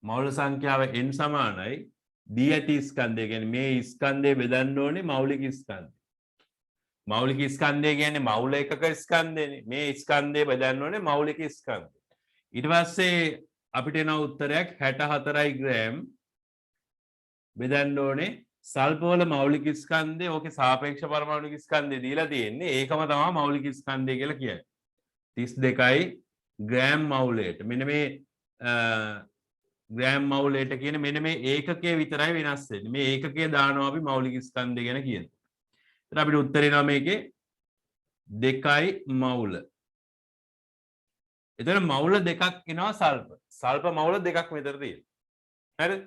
මවුල සංඛ්‍යාව n සමානයි දී ඇති ස්කන්ධය කියන්නේ මේ ස්කන්ධය බෙදන්න ඕනේ මෞලික ස්කන්ධය. මෞලික ස්කන්ධය කියන්නේ මෞල එකක ස්කන්ධයනේ. මේ ස්කන්ධය බෙදන්න ඕනේ මෞලික ස්කන්ධය. ඊට පස්සේ අපිට එන උත්තරයක් 64 ග්‍රෑම් බෙදන්න ඕනේ සල්පවල මෞලික ස්කන්ධය. ඕකේ සාපේක්ෂ පරමාණුක ස්කන්ධය දීලා තියෙන්නේ. ඒකම තමයි මෞලික ස්කන්ධය කියලා කියන්නේ. 32යි ග්‍රෑම් මෞලයට. මෙන්න මේ ග්‍රෑම් මෞලයට කියන මෙන්න මේ ඒකකයේ විතරයි වෙනස් වෙන්නේ. මේ ඒකකයේ දානවා අපි මෞලික ස්කන්ධය ගැන කියනවා. එතන අපිට උත්තර එනවා මේකේ 2යි මෞල. එතන මෞල දෙකක් එනවා සල්ප. සල්ප මෞල දෙකක් මෙතන තියෙනවා. හරිද?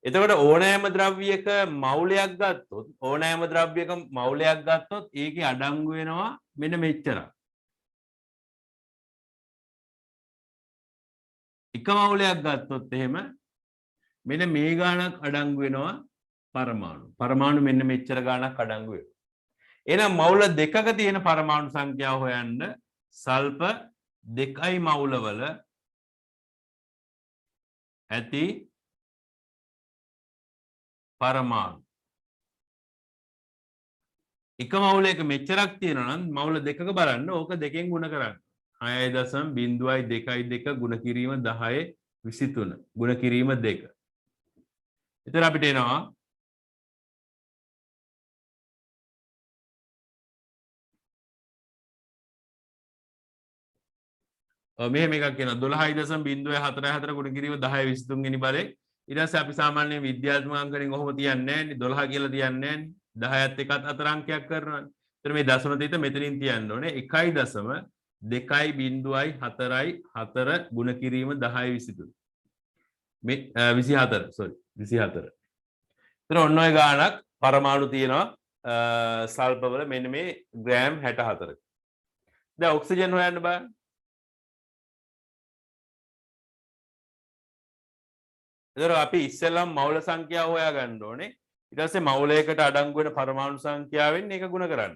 එතකොට ඕනෑම ද්‍රව්‍යයක මෞලයක් ගත්තොත් ඕනෑම ද්‍රව්‍යයක මෞලයක් ගත්තොත් ඒකේ අඩංගු වෙනවා මෙන්න මෙච්චරක්. එක මෞලයක් ගත්තොත් එහෙම මෙන්න මේ ගාණක් අඩංගු වෙනවා පරමාණු. පරමාණු මෙන්න මෙච්චර ගාණක් අඩංගු වෙනවා. එහෙනම් මෞල දෙකක තියෙන පරමාණු සංඛ්‍යාව හොයන්න සල්ප දෙකයි මෞලවල ඇති පරමාණු. එක මෞලයක මෙච්චරක් තියෙනවා නම් මෞල දෙකක බලන්න ඕක දෙකෙන් ගුණ කරන්න. 6.02 ගුණ කිරීම 10/23 ගුණ කිරීම 2. එතන අපිට එනවා මෙහෙම එකක් එනවා 12.044 ගුණ කිරීම 10/23 වෙනි බලේ. ඊට පස්සේ අපි සාමාන්‍ය විද්‍යාත්මක අංකණෙන් ඔහොම තියන්නේ නැහැ නේ 12 කියලා තියන්නේ නැහැ නේ 10ත් එකත් අතර අංකයක් කරනවා. එතන මේ දශම තිත මෙතනින් තියන්න ඕනේ 1.2.4 ගුණ කිරීම 10/23 මේ 24 sorry 24. එතන ඔන්න ඔය ගාණක් පරමාණු තියෙනවා සල්පවල මෙන්න මේ ග්‍රෑම් 64ක. දැන් ඔක්සිජන් හොයන්න බලන්න. එතකොට අපි ඉස්සෙල්ලම මෞල සංඛ්‍යාව හොයාගන්න ඕනේ. ඊට පස්සේ මෞලයකට අඩංගු වෙන පරමාණු සංඛ්‍යාවෙන් ඒක ගුණ කරන්න.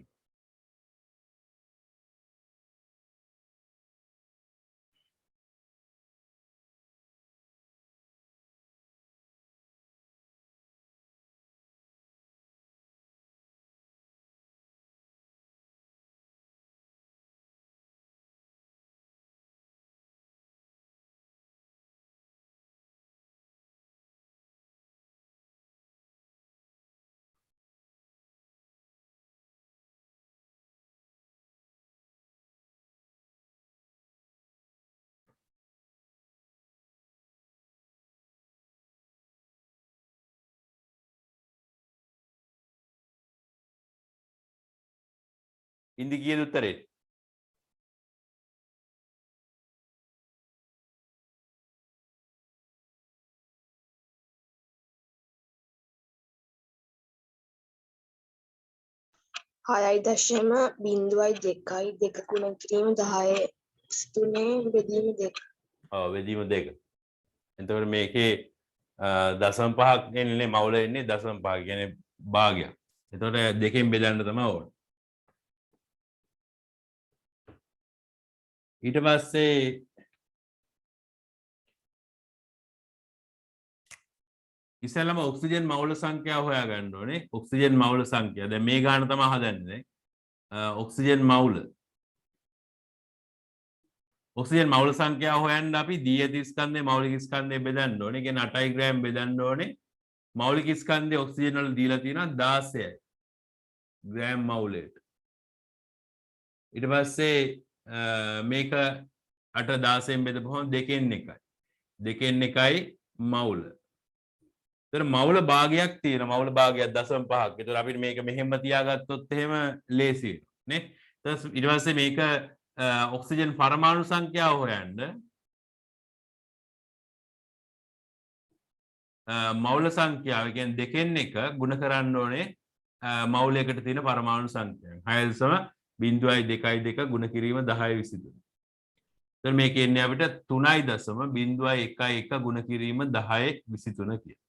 ඉන්දි කීයද උත්තරේ? හයයි දශම බිංදුවයි දෙකයි දෙක ගුණ කිරීම 10/23 බෙදීම 2. ඔව් බෙදීම 2. එතකොට මේකේ දශම 5ක් එන්නේ මෞල එන්නේ දශම 5 කියන්නේ භාගයක්. එතකොට දෙකෙන් බෙදන්න තමයි ඕනේ. ඊට පස්සේ ඉස්සෙල්ලාම ඔක්සිජන් මෞල සංඛ්‍යාව හොයාගන්න ඕනේ. ඔක්සිජන් මෞල සංඛ්‍යාව. දැන් මේ ගාන තමයි හදන්නේ. ඔක්සිජන් මෞල. ඔක්සිජන් මෞල සංඛ්‍යාව හොයන්න අපි දී ඇති ස්කන්ධේ මෞලික ස්කන්ධේ බෙදන්න ඕනේ. කියන්නේ 8 ග්‍රෑම් බෙදන්න ඕනේ. මෞලික ස්කන්ධේ ඔක්සිජන් වල දීලා තියෙනවා 16යි. ග්‍රෑම් මෞලයට. ඊට පස්සේ මේක 8 16න් බෙදපුවම 2න් 1යි. 2න් 1යි මෞල. ඒතර මෞල භාගයක් තියෙනවා. මෞල භාගයක් 0.5ක්. ඒතර අපිට මේක මෙහෙම තියාගත්තොත් එහෙම ලේසි නේ. ඊට පස්සේ මේක ඔක්සිජන් පරමාණු සංඛ්‍යාව හොයන්න මෞල සංඛ්‍යාව කියන්නේ 2න් 1 ගුණ කරන්න ඕනේ මෞලයකට තියෙන පරමාණු සංඛ්‍යාව. 6.02.2 ගුණ කිරීම 10/23. එතන මේක එන්නේ අපිට 3.01 ගුණ කිරීම 10/23 කියන.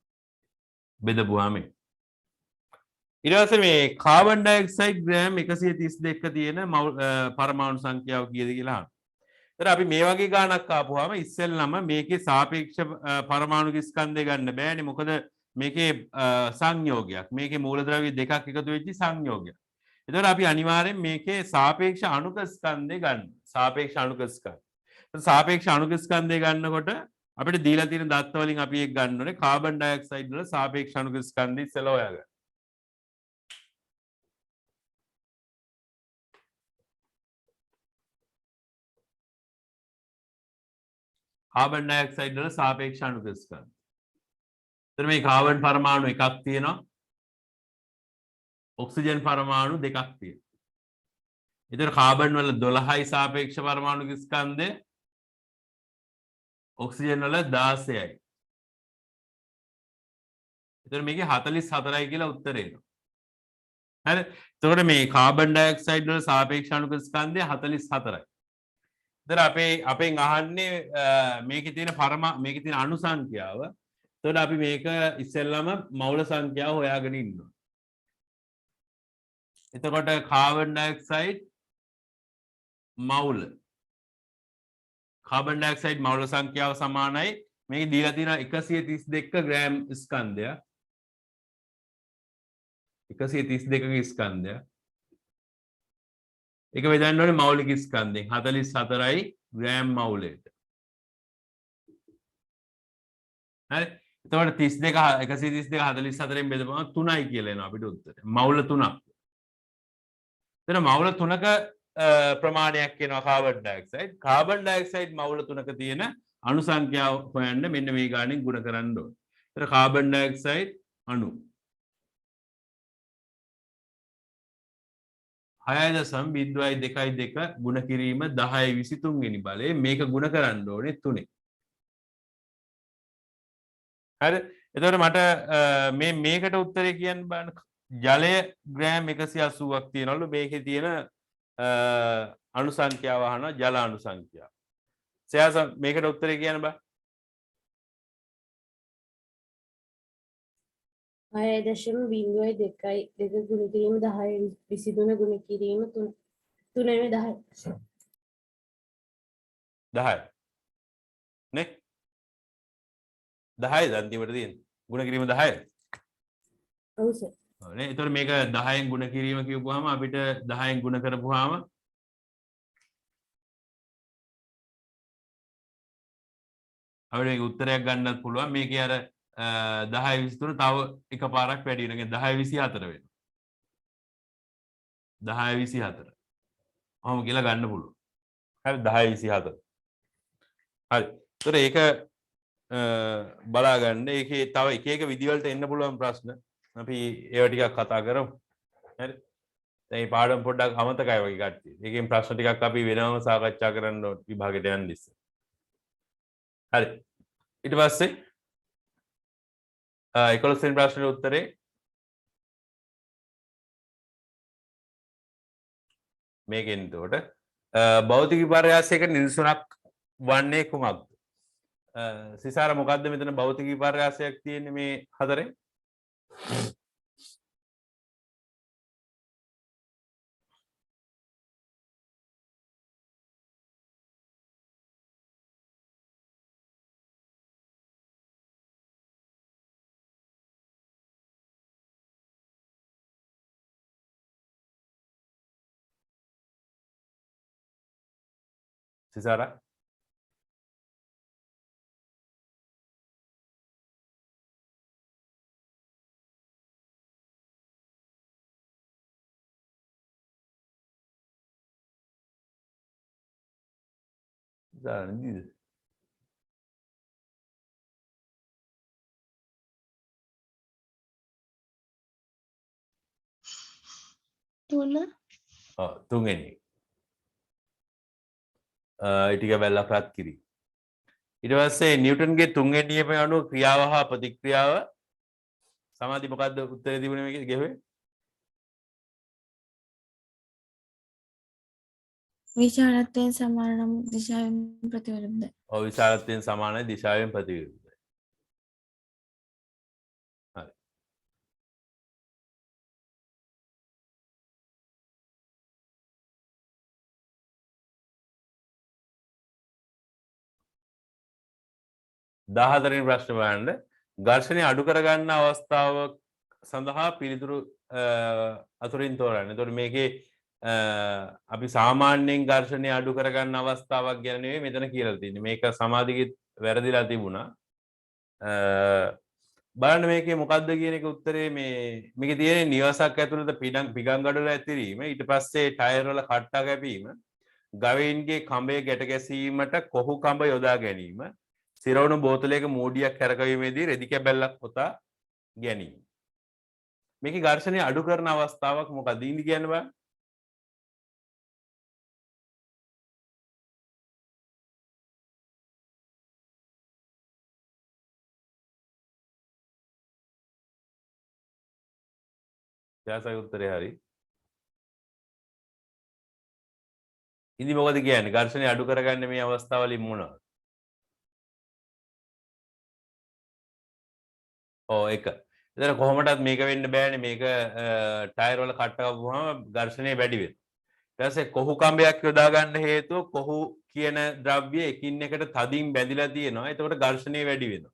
බෙදපුවාම ඊට පස්සේ මේ කාබන් ඩයොක්සයිඩ් ග්‍රෑම් 132ක තියෙන පරමාණු සංඛ්‍යාව කීයද කියලා අහනවා. ඒතර අපි මේ වගේ ගානක් ආපුවාම ඉස්සෙල්ලම මේකේ සාපේක්ෂ පරමාණු ස්කන්ධය ගන්න බෑනේ. මොකද මේකේ සංයෝගයක්. මේකේ මූලද්‍රව්‍ය දෙකක් එකතු වෙච්ච සංයෝගයක්. එතකොට අපි අනිවාර්යෙන් මේකේ සාපේක්ෂ අණුක ස්කන්ධය ගන්න. සාපේක්ෂ අණුක ස්කන්ධ. සාපේක්ෂ අණුක ස්කන්ධය ගන්නකොට අපිට දීලා තියෙන දත්ත වලින් අපි ඒක ගන්න ඕනේ. කාබන් ඩයොක්සයිඩ් වල සාපේක්ෂ අණුක ස්කන්ධය ඉස්සෙල්ලා හොයාගන්න. කාබන් ඩයොක්සයිඩ් වල සාපේක්ෂ අණුක ස්කන්ධ. එතන මේ කාබන් පරමාණු එකක් තියෙනවා. ඔක්සිජන් පරමාණු දෙකක් තියෙනවා. එතන කාබන් වල 12යි සාපේක්ෂ පරමාණු ස්කන්ධය. ඔක්සිජන් වල 16යි. එතන මේකේ 44යි කියලා උත්තරේ එනවා. හරි. එතකොට මේ කාබන් ඩයොක්සයිඩ් වල සාපේක්ෂ අණුක ස්කන්ධය 44යි. එතන අපෙන් අහන්නේ මේකේ තියෙන අණු සංඛ්‍යාව. එතකොට අපි මේක ඉස්සෙල්ලාම මවුල සංඛ්‍යාව හොයාගෙන ඉන්නවා. එතකොට කාබන් ඩයොක්සයිඩ් මවුල සංඛ්‍යාව සමානයි මේක දීලා තියෙන 132ක ග්‍රෑම් ස්කන්ධය. 132ක ස්කන්ධය. ඒක බෙදන්න ඕනේ මෞලික ස්කන්ධයෙන් 44යි ග්‍රෑම් මවුලයට. හරි. එතකොට 132 132 44න් බෙදපුවම 3යි කියලා එනවා අපිට උත්තරය. මවුල 3ක්. එතන මවුල 3ක ප්‍රමාණයක් එනවා කාබන් ඩයොක්සයිඩ්. කාබන් ඩයොක්සයිඩ් මවුල 3ක තියෙන අණු සංඛ්‍යාව හොයන්න මෙන්න මේ ගාණෙන් ගුණ කරන්න ඕනේ. එතන කාබන් ඩයොක්සයිඩ් අණු 6.022 ගුණ කිරීම 1023 වෙනි බලය මේක ගුණ කරන්න ඕනේ 3. හරි. එතකොට මට මේකට උත්තරේ කියන්න බලන්න. ජලය ග්‍රෑම් 180ක් තියෙනවලු මේකේ තියෙන අණු සංඛ්‍යාව අහනවා ජල අණු සංඛ්‍යාව. සයාස මේකට උත්තරේ කියන්න බෑ. 6.02 දෙක ගුණ කිරීම 10 23 ගුණ කිරීම 3 10 නේ 10ද අන්තිමට තියෙන්නේ ගුණ කිරීම 10ද ඔව් සර්. නේ එතකොට මේක 10න් ගුණ කිරීම කියපුවාම අපිට 10න් ගුණ කරපුවාම අපිට මේක උත්තරයක් ගන්නත් පුළුවන්. මේකේ අර 10 23 තව එකපාරක් වැඩි වෙනවා. 10 24 වෙනවා. 10 24. ඔහොම කියලා ගන්න පුළුවන්. හරි 10 24. හරි. ඒතර ඒක බලා ගන්න. ඒකේ තව එක එක විදි වලට එන්න පුළුවන් ප්‍රශ්න. අපි ඒවා ටිකක් කතා කරමු. හරි. දැන් මේ පාඩම පොඩ්ඩක් අමතකයි වගේ කට්ටිය. ඒකෙන් ප්‍රශ්න ටිකක් අපි වෙනම සාකච්ඡා කරන්න ඕන විභාගෙට යන්න ඉස්සෙල්. හරි. ඊට පස්සේ 11 වෙනි ප්‍රශ්නෙට උත්තරේ මේකෙන් එතකොට භෞතික විපර්යාසයක නිදසුනක් වන්නේ කුමක්ද? සිසාර මොකද්ද මෙතන භෞතික විපර්යාසයක් තියෙන්නේ මේ හතරේ? සිසාරා නේද? තුන්වෙනි ටික බැලලා රත් කිරි. ඊට පස්සේ නිව්ටන්ගේ තුන්වෙනි නියමය අනුව ක්‍රියාව හා ප්‍රතික්‍රියාව සමාධි මොකද්ද උත්තරේ තිබුණේ මේකේ ගෙවේ? විශාලත්වයෙන් සමාන නම් දිශාවෙන් ප්‍රතිවිරුද්ධයි. ඔව් විශාලත්වයෙන් සමානයි දිශාවෙන් ප්‍රතිවිරුද්ධයි. 14 වෙනි ප්‍රශ්න බලන්න. ඝර්ෂණය අඩු කරගන්න අවස්ථාව සඳහා පිළිතුරු අතුරින් තෝරන්න. එතකොට මේකේ අපි සාමාන්‍යයෙන් ඝර්ෂණය අඩු කරගන්න අවස්ථාවක් ගැන නෙවෙයි මෙතන කියලා තියෙන්නේ. මේක සමාධිගෙත් වැරදිලා තිබුණා. බලන්න මේකේ මොකද්ද කියන එක උත්තරේ මේකේ තියෙන්නේ නිවසක් ඇතුළත පිගංගඩොල ඇතිරීම, ඊට පස්සේ ටයර් වල කට්ටා කැපීම, ගවයින්ගේ කඹේ ගැට ගැසීමට කොහු කඹ යොදා ගැනීම, සිරවුණු බෝතලයක මූඩියක් කරකවීමේදී රෙදි කැබැල්ලක් පොතා ගැනීම. මේකේ ඝර්ෂණය අඩු කරන අවස්ථාවක් මොකක්ද? ඉන්දි කියන්න බෑ. යාසයි උත්තරේ හරි. ඉන්දි මොකද කියන්නේ? ඝර්ෂණය අඩු කරගන්න මේ අවස්ථාවලින් මොනවද? ඒක. එතන කොහොමදත් මේක වෙන්න බෑනේ. මේක ටයර් වල කට්ට කපුවාම ඝර්ෂණය වැඩි වෙනවා. ඊට පස්සේ කොහු කඹයක් යොදා ගන්න හේතුව කොහු කියන ද්‍රව්‍ය එකින් එකට තදින් බැඳිලා තියෙනවා. එතකොට ඝර්ෂණය වැඩි වෙනවා.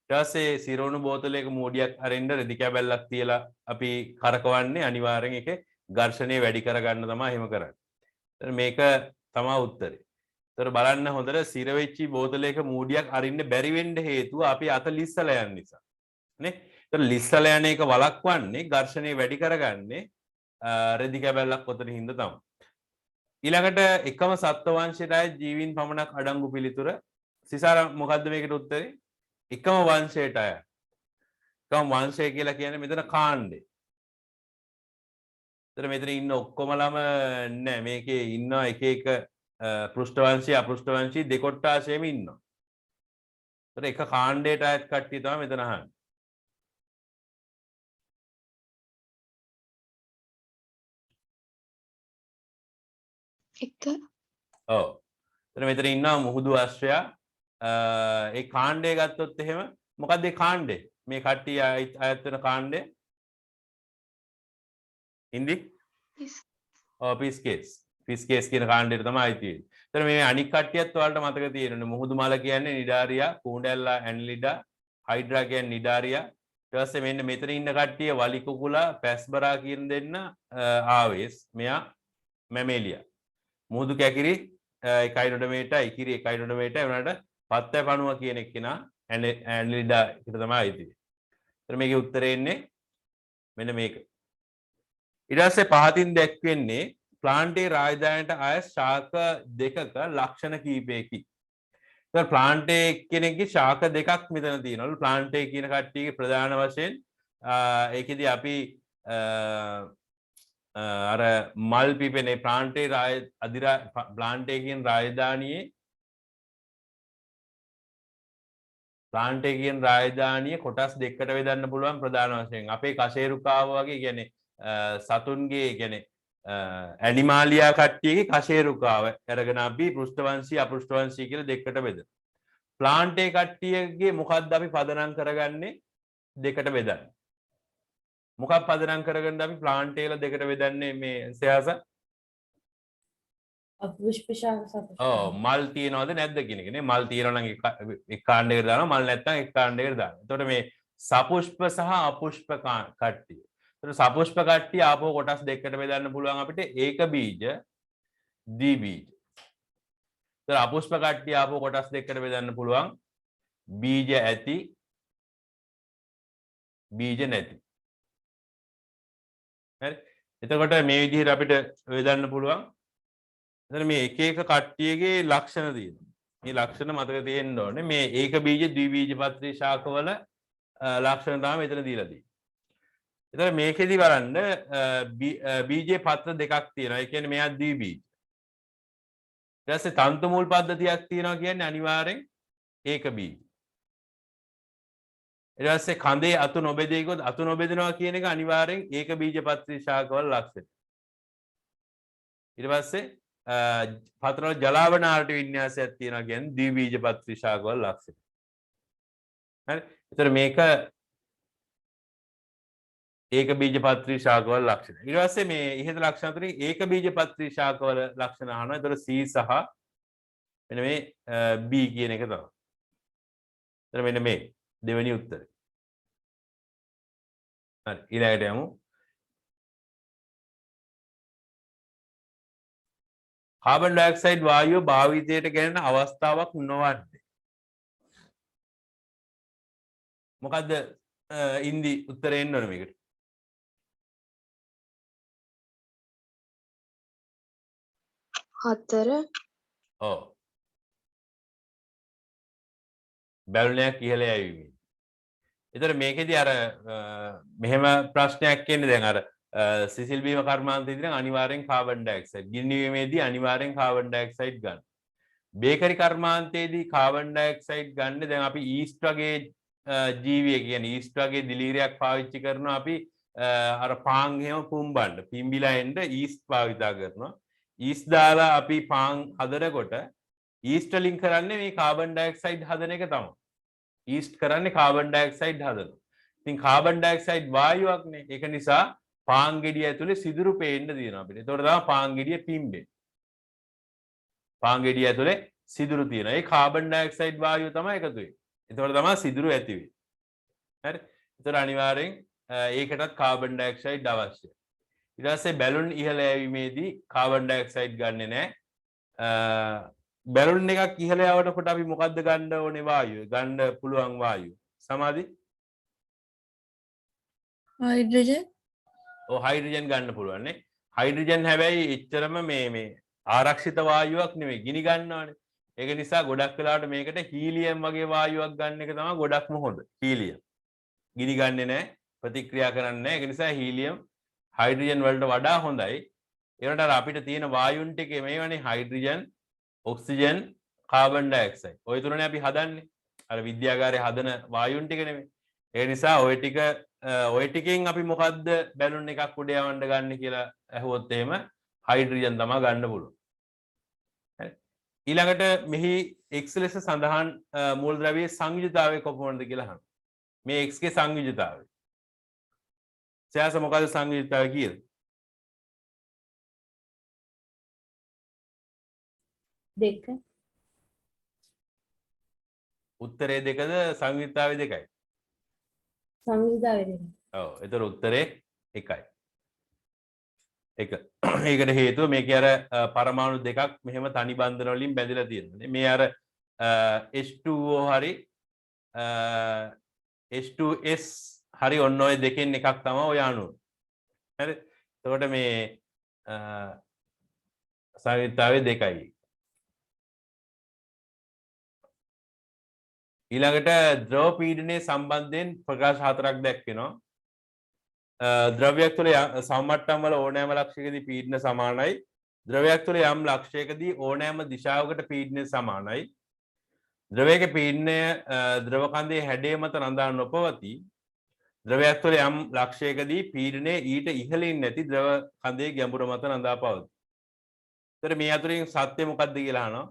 ඊට පස්සේ සිරවුණු බෝතලයක මූඩියක් අරින්න රෙදි කැබැල්ලක් තියලා අපි කරකවන්නේ අනිවාර්යෙන් ඒකේ ඝර්ෂණය වැඩි කරගන්න තමයි එහෙම කරන්නේ. එතන මේක තමයි උත්තරේ. එතකොට බලන්න හොඳට සිර වෙච්චි බෝතලයක මූඩියක් අරින්න බැරි වෙන්න හේතුව අපි අත ලිස්සලා යන නිසා. නේ? එතකොට ලිස්සලා යන එක වළක්වන්නේ ඝර්ෂණය වැඩි කරගන්නේ රෙදි කැබැල්ලක් ඔතන හින්දා තමයි. ඊළඟට එකම සත්ත්ව වංශයට අයත් ජීවීන් පමණක් අඩංගු පිළිතුර. සිසාර මොකද්ද මේකට උත්තරේ? එකම වංශයට අයත්. එකම වංශය කියලා කියන්නේ මෙතන කාණ්ඩේ. එතන මෙතන ඉන්න ඔක්කොමලම නෑ, මේකේ ඉන්න එක එක පෘෂ්ඨවංශී අපෘෂ්ඨවංශී දෙකොට්ටාශයෙම ඉන්නවා. එතන එක කාණ්ඩයට අයත් කට්ටිය තමයි මෙතන අහන්නේ. එක. ඔව්. එතන මෙතන ඉන්නවා මුහුදු අශ්වයා. ඒ කාණ්ඩය ගත්තොත් එහෙම මොකක්ද ඒ කාණ්ඩය? මේ කට්ටිය අයත් වෙන කාණ්ඩය? හින්දි? පිස් කේස්. පිස් කේස් කියන කාණ්ඩයට තමයි අයිති වෙන්නේ. එතන මේ අනික් කට්ටියත් ඔයාලට මතක තියෙනවා. මුහුදු මල කියන්නේ නිඩාරියා, කුණ්ඩැල්ලා ඇන්ලිඩා, හයිඩ්‍රා කියන්නේ නිඩාරියා. ඊට පස්සේ මෙන්න මෙතන ඉන්න කට්ටිය වලි කුකුලා, පැස්බරා කියන දෙන්න ආවේස්. මෙයා මැමේලියා. මුහුදු කැකිරි 1.9 ඉකිරි 1.9 වුණාට පත්තය පණුව කියන එක්කෙනා ඇන්ලිඩා එකට තමයි අයිති වෙන්නේ. එතන මේකේ උත්තරේ එන්නේ මෙන්න මේක. ඊට පස්සේ පහතින් දැක්වෙන්නේ ප්ලාන්ටේ රාජධානියට ආය ශාක දෙකක ලක්ෂණ කීපයකි. ඒතර ප්ලාන්ටේ කෙනෙක්ගේ ශාක දෙකක් මෙතන තියෙනවලු. ප්ලාන්ටේ කියන කට්ටියගේ ප්‍රධාන වශයෙන් ඒකෙදි අපි අර මල් පිපෙනේ ප්ලාන්ටේ ප්ලාන්ටේ කියන රාජධානියේ කොටස් දෙකකට බෙදන්න පුළුවන් ප්‍රධාන වශයෙන්. අපේ කශේරුකාව වගේ කියන්නේ සතුන්ගේ කියන්නේ ඇනිමාලියා කට්ටියගේ කශේරුකාව අරගෙන අපි පෘෂ්ඨවංශී අපෘෂ්ඨවංශී කියලා දෙකකට බෙදනවා. ප්ලාන්ටේ කට්ටියගේ මොකද්ද අපි පදනම් කරගන්නේ දෙකට බෙදන්නේ. මොකක් පදනම් කරගන්නද අපි ප්ලාන්ටේ වල දෙකට බෙදන්නේ මේ සයාස? අපුෂ්ප ශාක සපුෂ්ප. මල් තියනවද නැද්ද කියන එක නේ. මල් තියනවා නම් එක් කාණ්ඩයකට දානවා, මල් නැත්නම් එක් කාණ්ඩයකට දානවා. එතකොට මේ සපුෂ්ප සහ අපුෂ්ප කට්ටිය. එතකොට සපුෂ්ප කට්ටිය ආපහු කොටස් දෙකකට බෙදන්න පුළුවන් අපිට ඒක බීජ, දී බීජ. එතකොට අපුෂ්ප කට්ටිය ආපහු කොටස් දෙකකට බෙදන්න පුළුවන් බීජ ඇති, බීජ නැති. හරි. එතකොට මේ විදිහට අපිට බෙදන්න පුළුවන්. එතන මේ එක එක කට්ටියගේ ලක්ෂණ තියෙනවා. මේ ලක්ෂණ මතක තියෙන්න ඕනේ. මේ ඒක බීජ ද්විබීජපත්‍රී ශාකවල ලක්ෂණ තමයි මෙතන දීලා තියෙන්නේ. එතන මේකෙදි බලන්න බීජේ පත්‍ර දෙකක් තියෙනවා. ඒ කියන්නේ මෙයා ද්විබීජ. ඊට පස්සේ තන්තු මූල පද්ධතියක් තියෙනවා කියන්නේ අනිවාර්යෙන් ඒක බීජ. ඊට පස්සේ කඳේ අතු නොබෙදෙයිකොත් අතු නොබෙදෙනවා කියන එක අනිවාර්යෙන් ඒක බීජපත්‍රී ශාකවල ලක්ෂණ. ඊට පස්සේ පතරවල ජලාවනාරට වින්‍යාසයක් තියෙනවා කියන්නේ ද්විබීජපත්‍රී ශාකවල ලක්ෂණ. හරි. ඒතර මේක ඒක බීජපත්‍රී ශාකවල ලක්ෂණ. ඊට පස්සේ මේ ඉහත ලක්ෂණ අතරින් ඒක බීජපත්‍රී ශාකවල ලක්ෂණ අහනවා. ඒතර C සහ මෙන්න මේ B කියන එක තමයි. එතන මෙන්න මේ දෙවෙනි උත්තරේ. හරි ඊළඟට යමු. කාබන් ඩයොක්සයිඩ් වායුව භාවිතයට ගැනෙන අවස්ථාවක් නොවන්නේ. මොකද්ද ඉන්දි උත්තරේ එන්න ඕනේ මේකට. හතර ඔව්. බැලුනයක් ඉහළ යැවීම. ඒතර මේකෙදි අර මෙහෙම ප්‍රශ්නයක් එන්නේ දැන් අර සිසිල් බීම කර්මාන්තයේදී නම් අනිවාර්යෙන් කාබන් ඩයොක්සයිඩ් ගිනිවීමේදී අනිවාර්යෙන් කාබන් ඩයොක්සයිඩ් ගන්න. බේකරි කර්මාන්තයේදී කාබන් ඩයොක්සයිඩ් ගන්න දැන් අපි ඊස්ට් වගේ ජීවිය කියන්නේ ඊස්ට් වගේ දිලීරයක් පාවිච්චි කරනවා අපි අර පාන් එහෙම පුම්බන්න පිම්බිලා එන්න ඊස්ට් භාවිතා කරනවා. ඊස්ට් දාලා අපි පාන් හදනකොට ඊස්ට් වලින් කරන්නේ මේ කාබන් ඩයොක්සයිඩ් හදන එක තමයි. ඊස්ට් කරන්නේ කාබන් ඩයොක්සයිඩ් හදනවා. ඉතින් කාබන් ඩයොක්සයිඩ් වායුවක්නේ. ඒක නිසා පාන් ගෙඩිය ඇතුලේ සිදුරු පේන්න තියෙනවා අපිට. ඒතකොට තමයි පාන් ගෙඩිය පිම්බෙන්නේ. පාන් ගෙඩිය ඇතුලේ සිදුරු තියෙනවා. ඒ කාබන් ඩයොක්සයිඩ් වායුව තමයි එකතු වෙන්නේ. ඒතකොට තමයි සිදුරු ඇති වෙන්නේ. හරි. ඒතකොට අනිවාර්යෙන් ඒකටත් කාබන් ඩයොක්සයිඩ් අවශ්‍යයි. ඊට පස්සේ බැලුන් ඉහළ යැවීමේදී කාබන් ඩයොක්සයිඩ් ගන්නෙ නැහැ. බැලුන් එකක් ඉහළ යවනකොට අපි මොකද්ද ගන්න ඕනේ වායුව? ගන්න පුළුවන් වායුව. සමාධි? හයිඩ්‍රජන් ඔව් හයිඩ්‍රජන් ගන්න පුළුවන් නේ. හයිඩ්‍රජන් හැබැයි එච්චරම මේ ආරක්ෂිත වායුවක් නෙමෙයි. ගිනි ගන්නවානේ. ඒක නිසා ගොඩක් වෙලාවට මේකට හීලියම් වගේ වායුවක් ගන්න එක තමයි ගොඩක්ම හොඳ. හීලියම්. ගිනි ගන්නෙ නැහැ. ප්‍රතික්‍රියා කරන්නේ නැහැ. ඒක නිසා හීලියම් හයිඩ්‍රජන් වලට වඩා හොඳයි. ඒකට අර අපිට තියෙන වායුන් ටිකේ මේවනේ හයිඩ්‍රජන්, ඔක්සිජන්, කාබන් ඩයොක්සයිඩ්. ওই තුනනේ අපි හදන්නේ. අර විද්‍යාගාරයේ හදන වායුන් ටික නෙමෙයි. ඒ නිසා ওই ටිකෙන් අපි මොකද්ද බැලුන් එකක් උඩ යවන්න ගන්න කියලා අහුවොත් එහෙම හයිඩ්‍රජන් තමයි ගන්න පුළුවන්. හරි. ඊළඟට මෙහි X ලෙස සඳහන් මූලද්‍රව්‍යයේ සංයුජතාවය කොපමණද කියලා අහනවා. මේ X ගේ සංයුජතාවය. සයාස මොකද්ද සංයුජතාවය කියලා? දෙක. උත්තරේ දෙකද සංයුජතාවය දෙකයි? සංයුක්තාවය දෙක. ඔව්. ඒතර උත්තරේ එකයි. එක. ඒකට හේතුව මේකේ අර පරමාණු දෙකක් මෙහෙම තනි බන්ධන වලින් බැඳලා තියෙනවා. මේ අර H2O හරි H2S හරි ඔන්න ඔය දෙකෙන් එකක් තමයි ඔය අණුව. හරි. එතකොට මේ සංයුක්තාවය දෙකයි. ඊළඟට ද්‍රව පීඩනයේ සම්බන්ධයෙන් ප්‍රකාශ හතරක් දැක්වෙනවා. ද්‍රව්‍යයක් තුළ සමමට්ටම් වල ඕනෑම ලක්ෂයකදී පීඩන සමානයි. ද්‍රව්‍යයක් තුළ යම් ලක්ෂයකදී ඕනෑම දිශාවකට පීඩනය සමානයි. ද්‍රවයක පීඩනය ද්‍රව කන්දේ හැඩය මත රඳා නොපවතී. ද්‍රවයක් තුළ යම් ලක්ෂයකදී පීඩනය ඊට ඉහළින් නැති ද්‍රව කන්දේ ගැඹුර මත රඳා පවතී. ඒතර මේ අතරින් සත්‍ය මොකක්ද කියලා අහනවා.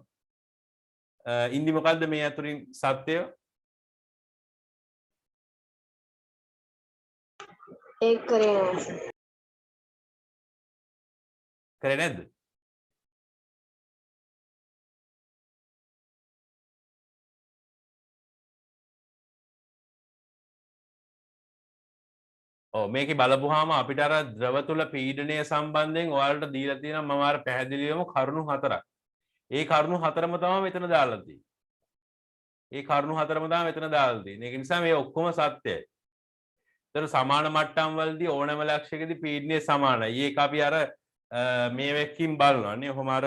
ඉන්දි මොකද්ද මේ අතරින් සත්‍යය? ඒක කරේ නැහැ. කරේ නැද්ද? ඔව් මේකේ බලපුවාම අපිට අර ද්‍රව තුල පීඩනය සම්බන්ධයෙන් ඔයාලට දීලා තියෙනවා මම අර පැහැදිලිවම කරුණු හතරක්. ඒ කරුණු හතරම තමයි මෙතන දාලා තියෙන්නේ. ඒ කරුණු හතරම තමයි මෙතන දාලා තියෙන්නේ. ඒක නිසා මේ ඔක්කොම සත්‍යයි. ඒතර සමාන මට්ටම් වලදී ඕනෑම ලක්ෂයකදී පීඩනය සමානයි. ඒක අපි අර මේ වෙක්කින් බලනවා නේ. ඔහොම අර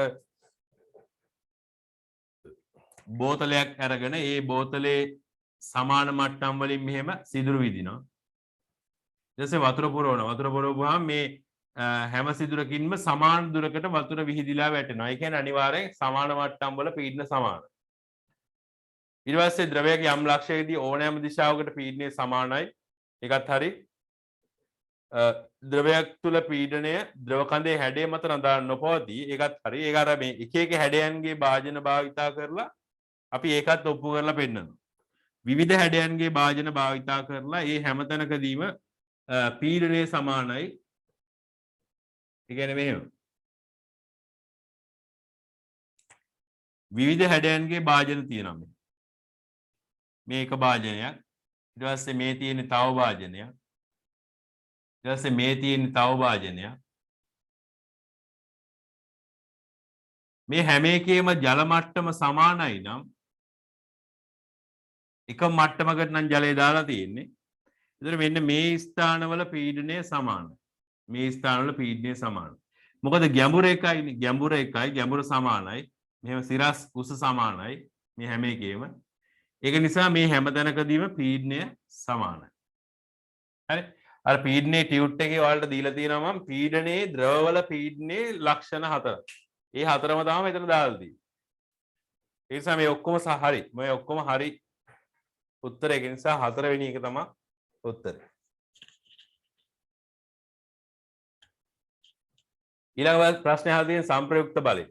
බෝතලයක් අරගෙන ඒ බෝතලේ සමාන මට්ටම් වලින් මෙහෙම සිදුරු විදිනවා. ඊට පස්සේ වතුර පුරවනවා. වතුර පුරවුවාම මේ හැම සිදුරකින්ම සමාන දුරකට වතුර විහිදිලා වැටෙනවා. ඒ කියන්නේ අනිවාර්යෙන් සමාන මට්ටම් වල පීඩන සමානයි. ඊට පස්සේ ද්‍රවයක යම් ලක්ෂයකදී ඕනෑම දිශාවකට පීඩනය සමානයි. ඒකත් හරි. ද්‍රවයක් තුල පීඩනය ද්‍රව කඳේ හැඩය මත රඳා නොපවතී. ඒකත් හරි. ඒක අර මේ එක එක හැඩයන්ගේ භාජන භාවිතා කරලා අපි ඒකත් ඔප්පු කරලා පෙන්නනවා. විවිධ හැඩයන්ගේ භාජන භාවිතා කරලා ඒ හැමතැනකදීම පීඩනය සමානයි. ඒ කියන්නේ මෙහෙම. විවිධ හැඩයන්ගේ භාජන තියෙනවා මේ. මේ එක භාජනයක්. ඊට පස්සේ මේ තියෙන තව භාජනයක්. ඊට පස්සේ මේ තියෙන තව භාජනයක්. මේ හැම එකේම ජල මට්ටම සමානයි නම් එක මට්ටමකට නම් ජලය දාලා තියෙන්නේ. ඒතර මෙන්න මේ ස්ථානවල පීඩනය සමානයි. මේ ස්ථානවල පීඩනය සමානයි. මොකද ගැඹුර එකයිනේ. ගැඹුර එකයි ගැඹුර සමානයි. මෙහෙම සිරස් උස සමානයි. මේ හැම එකේම. ඒක නිසා මේ හැම තැනකදීම පීඩනය සමානයි. හරි. අර පීඩනයේ ටියුට් එකේ ඔයාලට දීලා තියෙනවා මම පීඩනයේ ද්‍රවවල පීඩනයේ ලක්ෂණ 4. ඒ හතරම තමයි මෙතන දාලා තියෙන්නේ. ඒ නිසා මේ ඔක්කොම හරි. මේ ඔක්කොම හරි උත්තරය. ඒ නිසා 4 වෙනි එක තමයි උත්තරය. ඊළඟ ප්‍රශ්නේ අහලා තියෙන සංප්‍රයුක්ත බලය.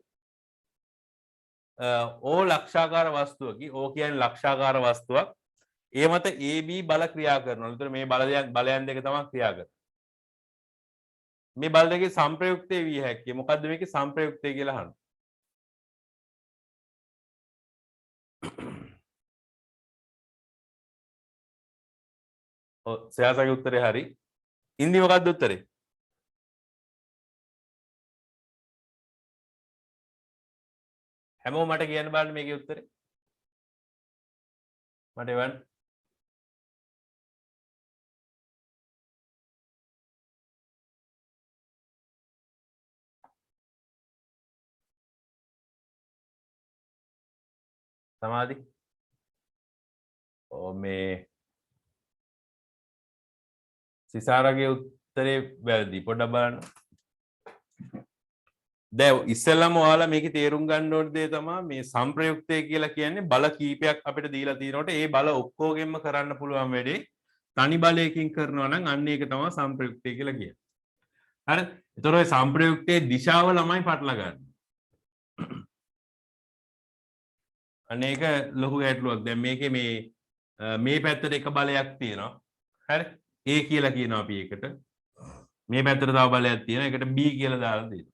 ඕ ලක්ෂාකාර වස්තුවකි. ඕ කියන්නේ ලක්ෂාකාර වස්තුවක්. ඒ මත AB බල ක්‍රියා කරනවා. ඒතර මේ බලයන් දෙක තමයි ක්‍රියා කරන්නේ. මේ බල දෙකේ සංප්‍රයුක්තය විය හැකියි. මොකද්ද මේකේ සංප්‍රයුක්තය කියලා අහන්නේ? ඔව් සයාසගේ උත්තරේ හරි. ඉන්දි මොකද්ද උත්තරේ? හැමෝම මට කියන්න බලන්න මේකේ උත්තරේ. මට එවන්න. සමාධි. මේ සිසාරගේ උත්තරේ වැරදි. පොඩ්ඩක් බලන්න. දැන් ඉස්සෙල්ලාම ඔයාලා මේකේ තේරුම් ගන්න ඕන දේ තමයි මේ සංප්‍රයුක්තය කියලා කියන්නේ බල කීපයක් අපිට දීලා තියෙනකොට ඒ බල ඔක්කොගෙම කරන්න පුළුවන් වැඩේ තනි බලයකින් කරනවා නම් අන්න ඒක තමයි සංප්‍රයුක්තය කියලා කියන්නේ. හරි. ඒතර ඔය සංප්‍රයුක්තයේ දිශාව ළමයි පටල ගන්න. අනේක ලොකු ගැටලුවක්. දැන් මේකේ මේ පැත්තට එක බලයක් තියෙනවා. හරි. A කියලා කියනවා අපි ඒකට. මේ පැත්තට තව බලයක් තියෙනවා. ඒකට B කියලා දාලා දෙනවා.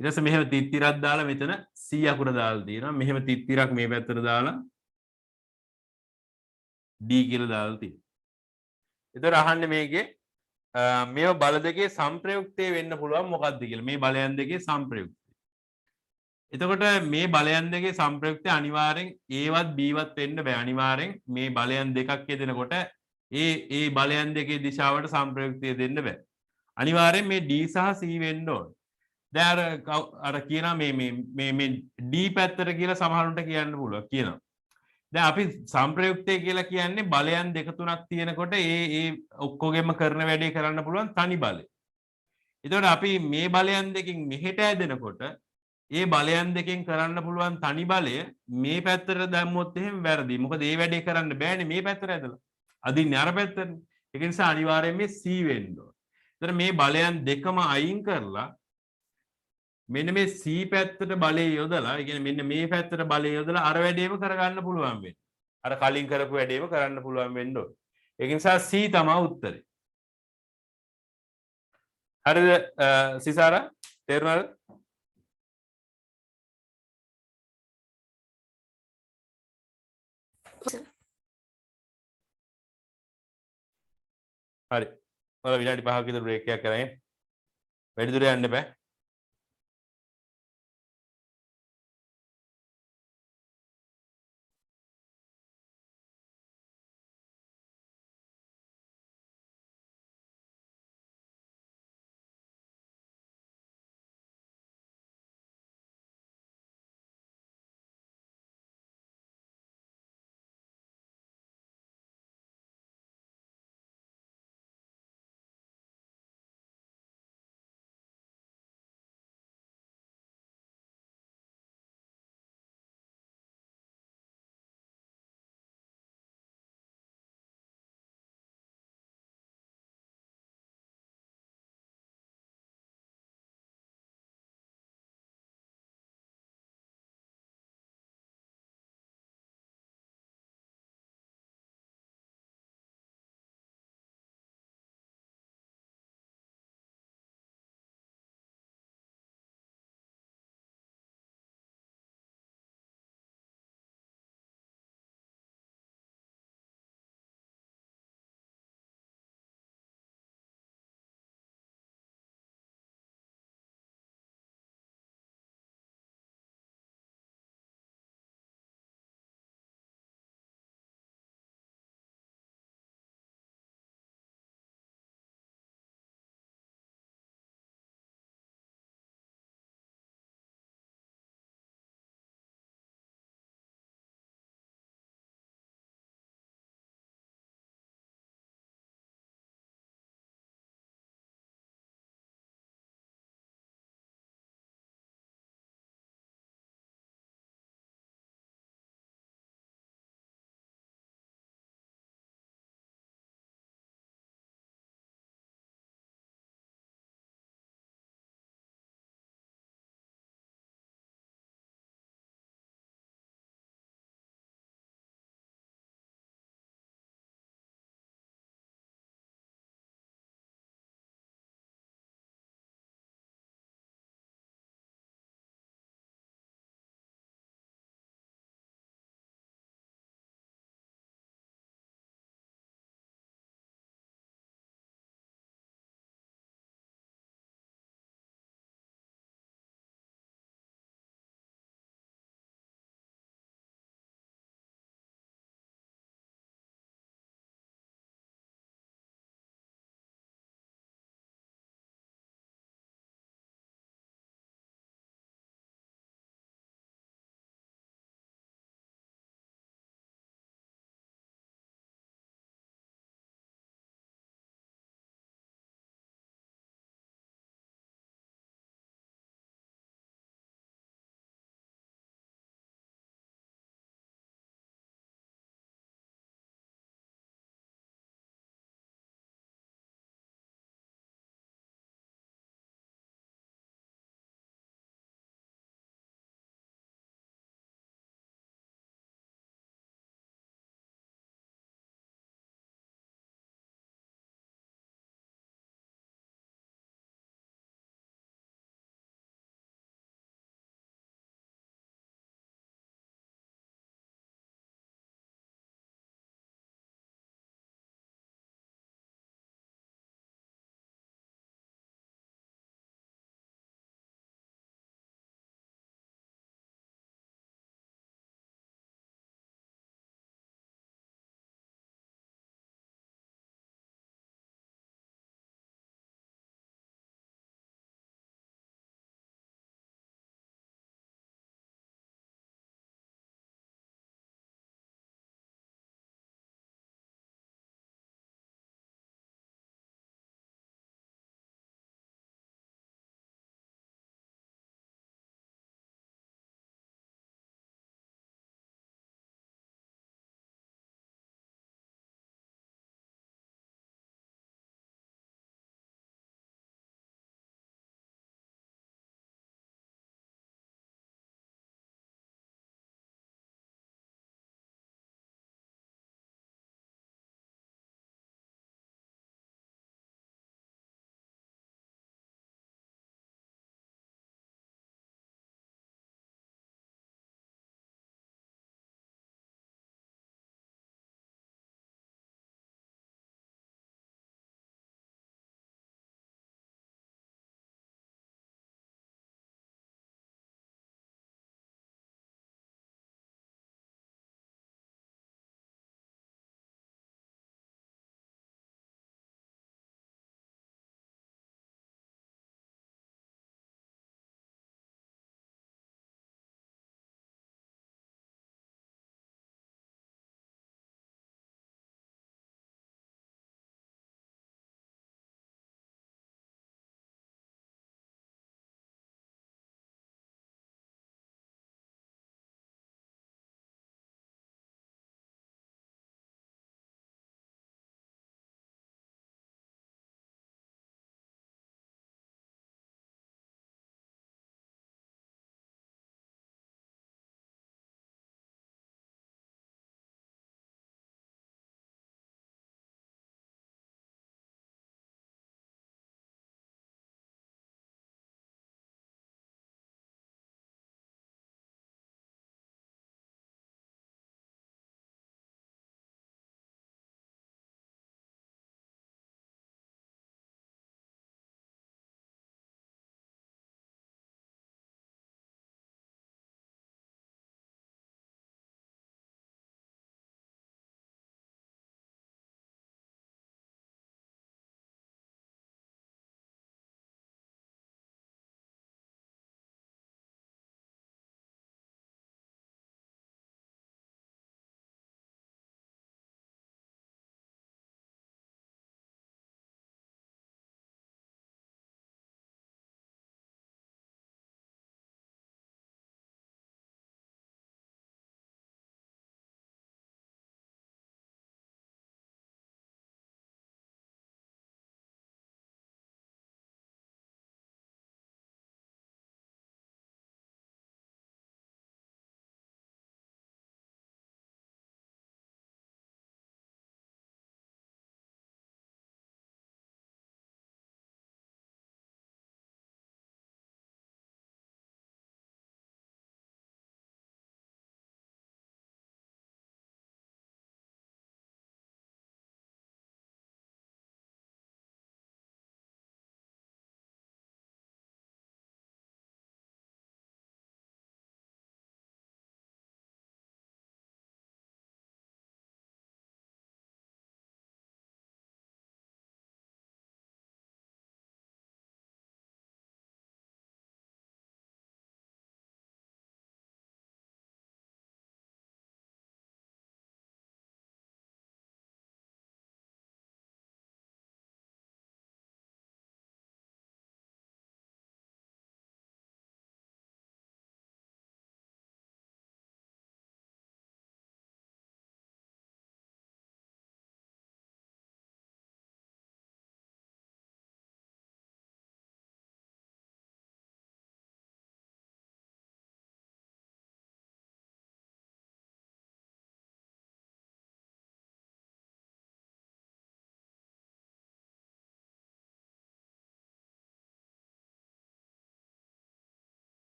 ඊට පස්සේ මෙහෙම තිත්තිරක් දාලා මෙතන C අකුර දාලා තියෙනවා. මෙහෙම තිත්තිරක් මේ පැත්තට දාලා D කියලා දාලා තියෙනවා. ඒතර අහන්නේ මේකේ මේව බල දෙකේ සංප්‍රයුක්තය වෙන්න පුළුවන් මොකක්ද කියලා. මේ බලයන් දෙකේ සංප්‍රයුක්තය. එතකොට මේ බලයන් දෙකේ සංප්‍රයුක්තය අනිවාර්යෙන් Aවත් Bවත් වෙන්න බෑ. අනිවාර්යෙන් මේ බලයන් දෙකක් යෙදෙනකොට ඒ බලයන් දෙකේ දිශාවට සංප්‍රයුක්තය දෙන්න බෑ. අනිවාර්යෙන් මේ D සහ C වෙන්න ඕනේ. දැන් අර කියනවා මේ D පැත්තට කියලා සමහරුන්ට කියන්න පුළුවන් කියනවා. දැන් අපි සංප්‍රයුක්තය කියලා කියන්නේ බලයන් දෙක තුනක් තියෙනකොට ඒ ඔක්කොගෙම කරන වැඩේ කරන්න පුළුවන් තනි බලය. එතකොට අපි මේ බලයන් දෙකෙන් මෙහෙට ඇදෙනකොට ඒ බලයන් දෙකෙන් කරන්න පුළුවන් තනි බලය මේ පැත්තට දැම්මොත් එහෙම වැරදි. මොකද ඒ වැඩේ කරන්න බෑනේ මේ පැත්තට ඇදලා. අදින්නේ අර පැත්තටනේ. ඒක නිසා අනිවාර්යයෙන් මේ C වෙන්න ඕන. එතකොට මේ බලයන් දෙකම අයින් කරලා මෙන්න මේ C පැත්තට බලය යොදලා, ඒ කියන්නේ මෙන්න මේ පැත්තට බලය යොදලා අර වැඩේම කරගන්න පුළුවන් වෙන්නේ. අර කලින් කරපු වැඩේම කරන්න පුළුවන් වෙන්න ඕන. ඒක නිසා C තමයි උත්තරේ. හරිද සිසාරා? තේරුණාද? හරි. ඔයාලා විනාඩි 5ක විතර බ්‍රේක් එකක් කරගෙන වැඩි දුර යන්න එපා.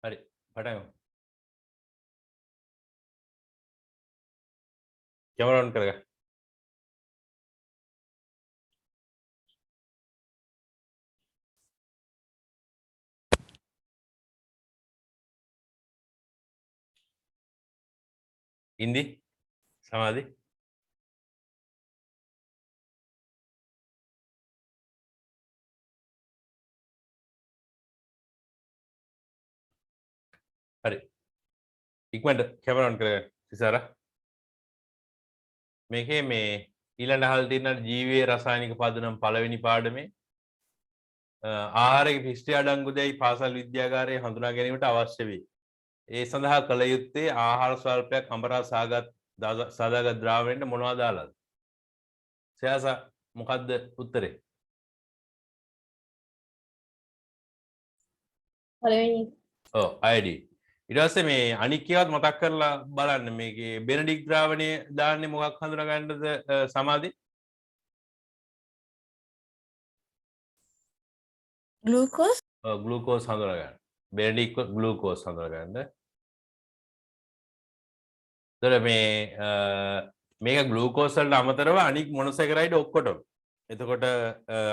හරි පටන් ගමු. කැමරා ඔන් කරගන්න. ඉන්දි සමාධි හරි ඉක්මනට කැමරා ඔන් කරගන්න සිසාරා මේකේ මේ ඊළඟ අහලා තියෙන ජීවයේ රසායනික පදනම් පළවෙනි පාඩමේ ආහාරයේ පිෂ්ඨ අඩංගු දෙයි පාසල් විද්‍යාගාරයේ හඳුනා ගැනීමට අවශ්‍ය වේ. ඒ සඳහා කළ යුත්තේ ආහාර ස්වල්පයක් අඹරා සාදාගත් ද්‍රාවණයට මොනවද දාලාද? සයාස මොකද්ද උත්තරේ? පළවෙනි ඔව් අයඩින්. ඊට පස්සේ මේ අනික් ඒවාත් මතක් කරලා බලන්න මේකේ බෙනඩික් ද්‍රාවණය දාන්නේ මොකක් හඳුනා ගන්නද සමාධි? Glucose. ග්ලූකෝස් හඳුනා ගන්න. බෙනඩික් ග්ලූකෝස් හඳුනා ගන්න. ඒතර මේ මේක ග්ලූකෝස් වලට අමතරව අනික් මොනොසැකරයිඩ් ඔක්කොටම. එතකොට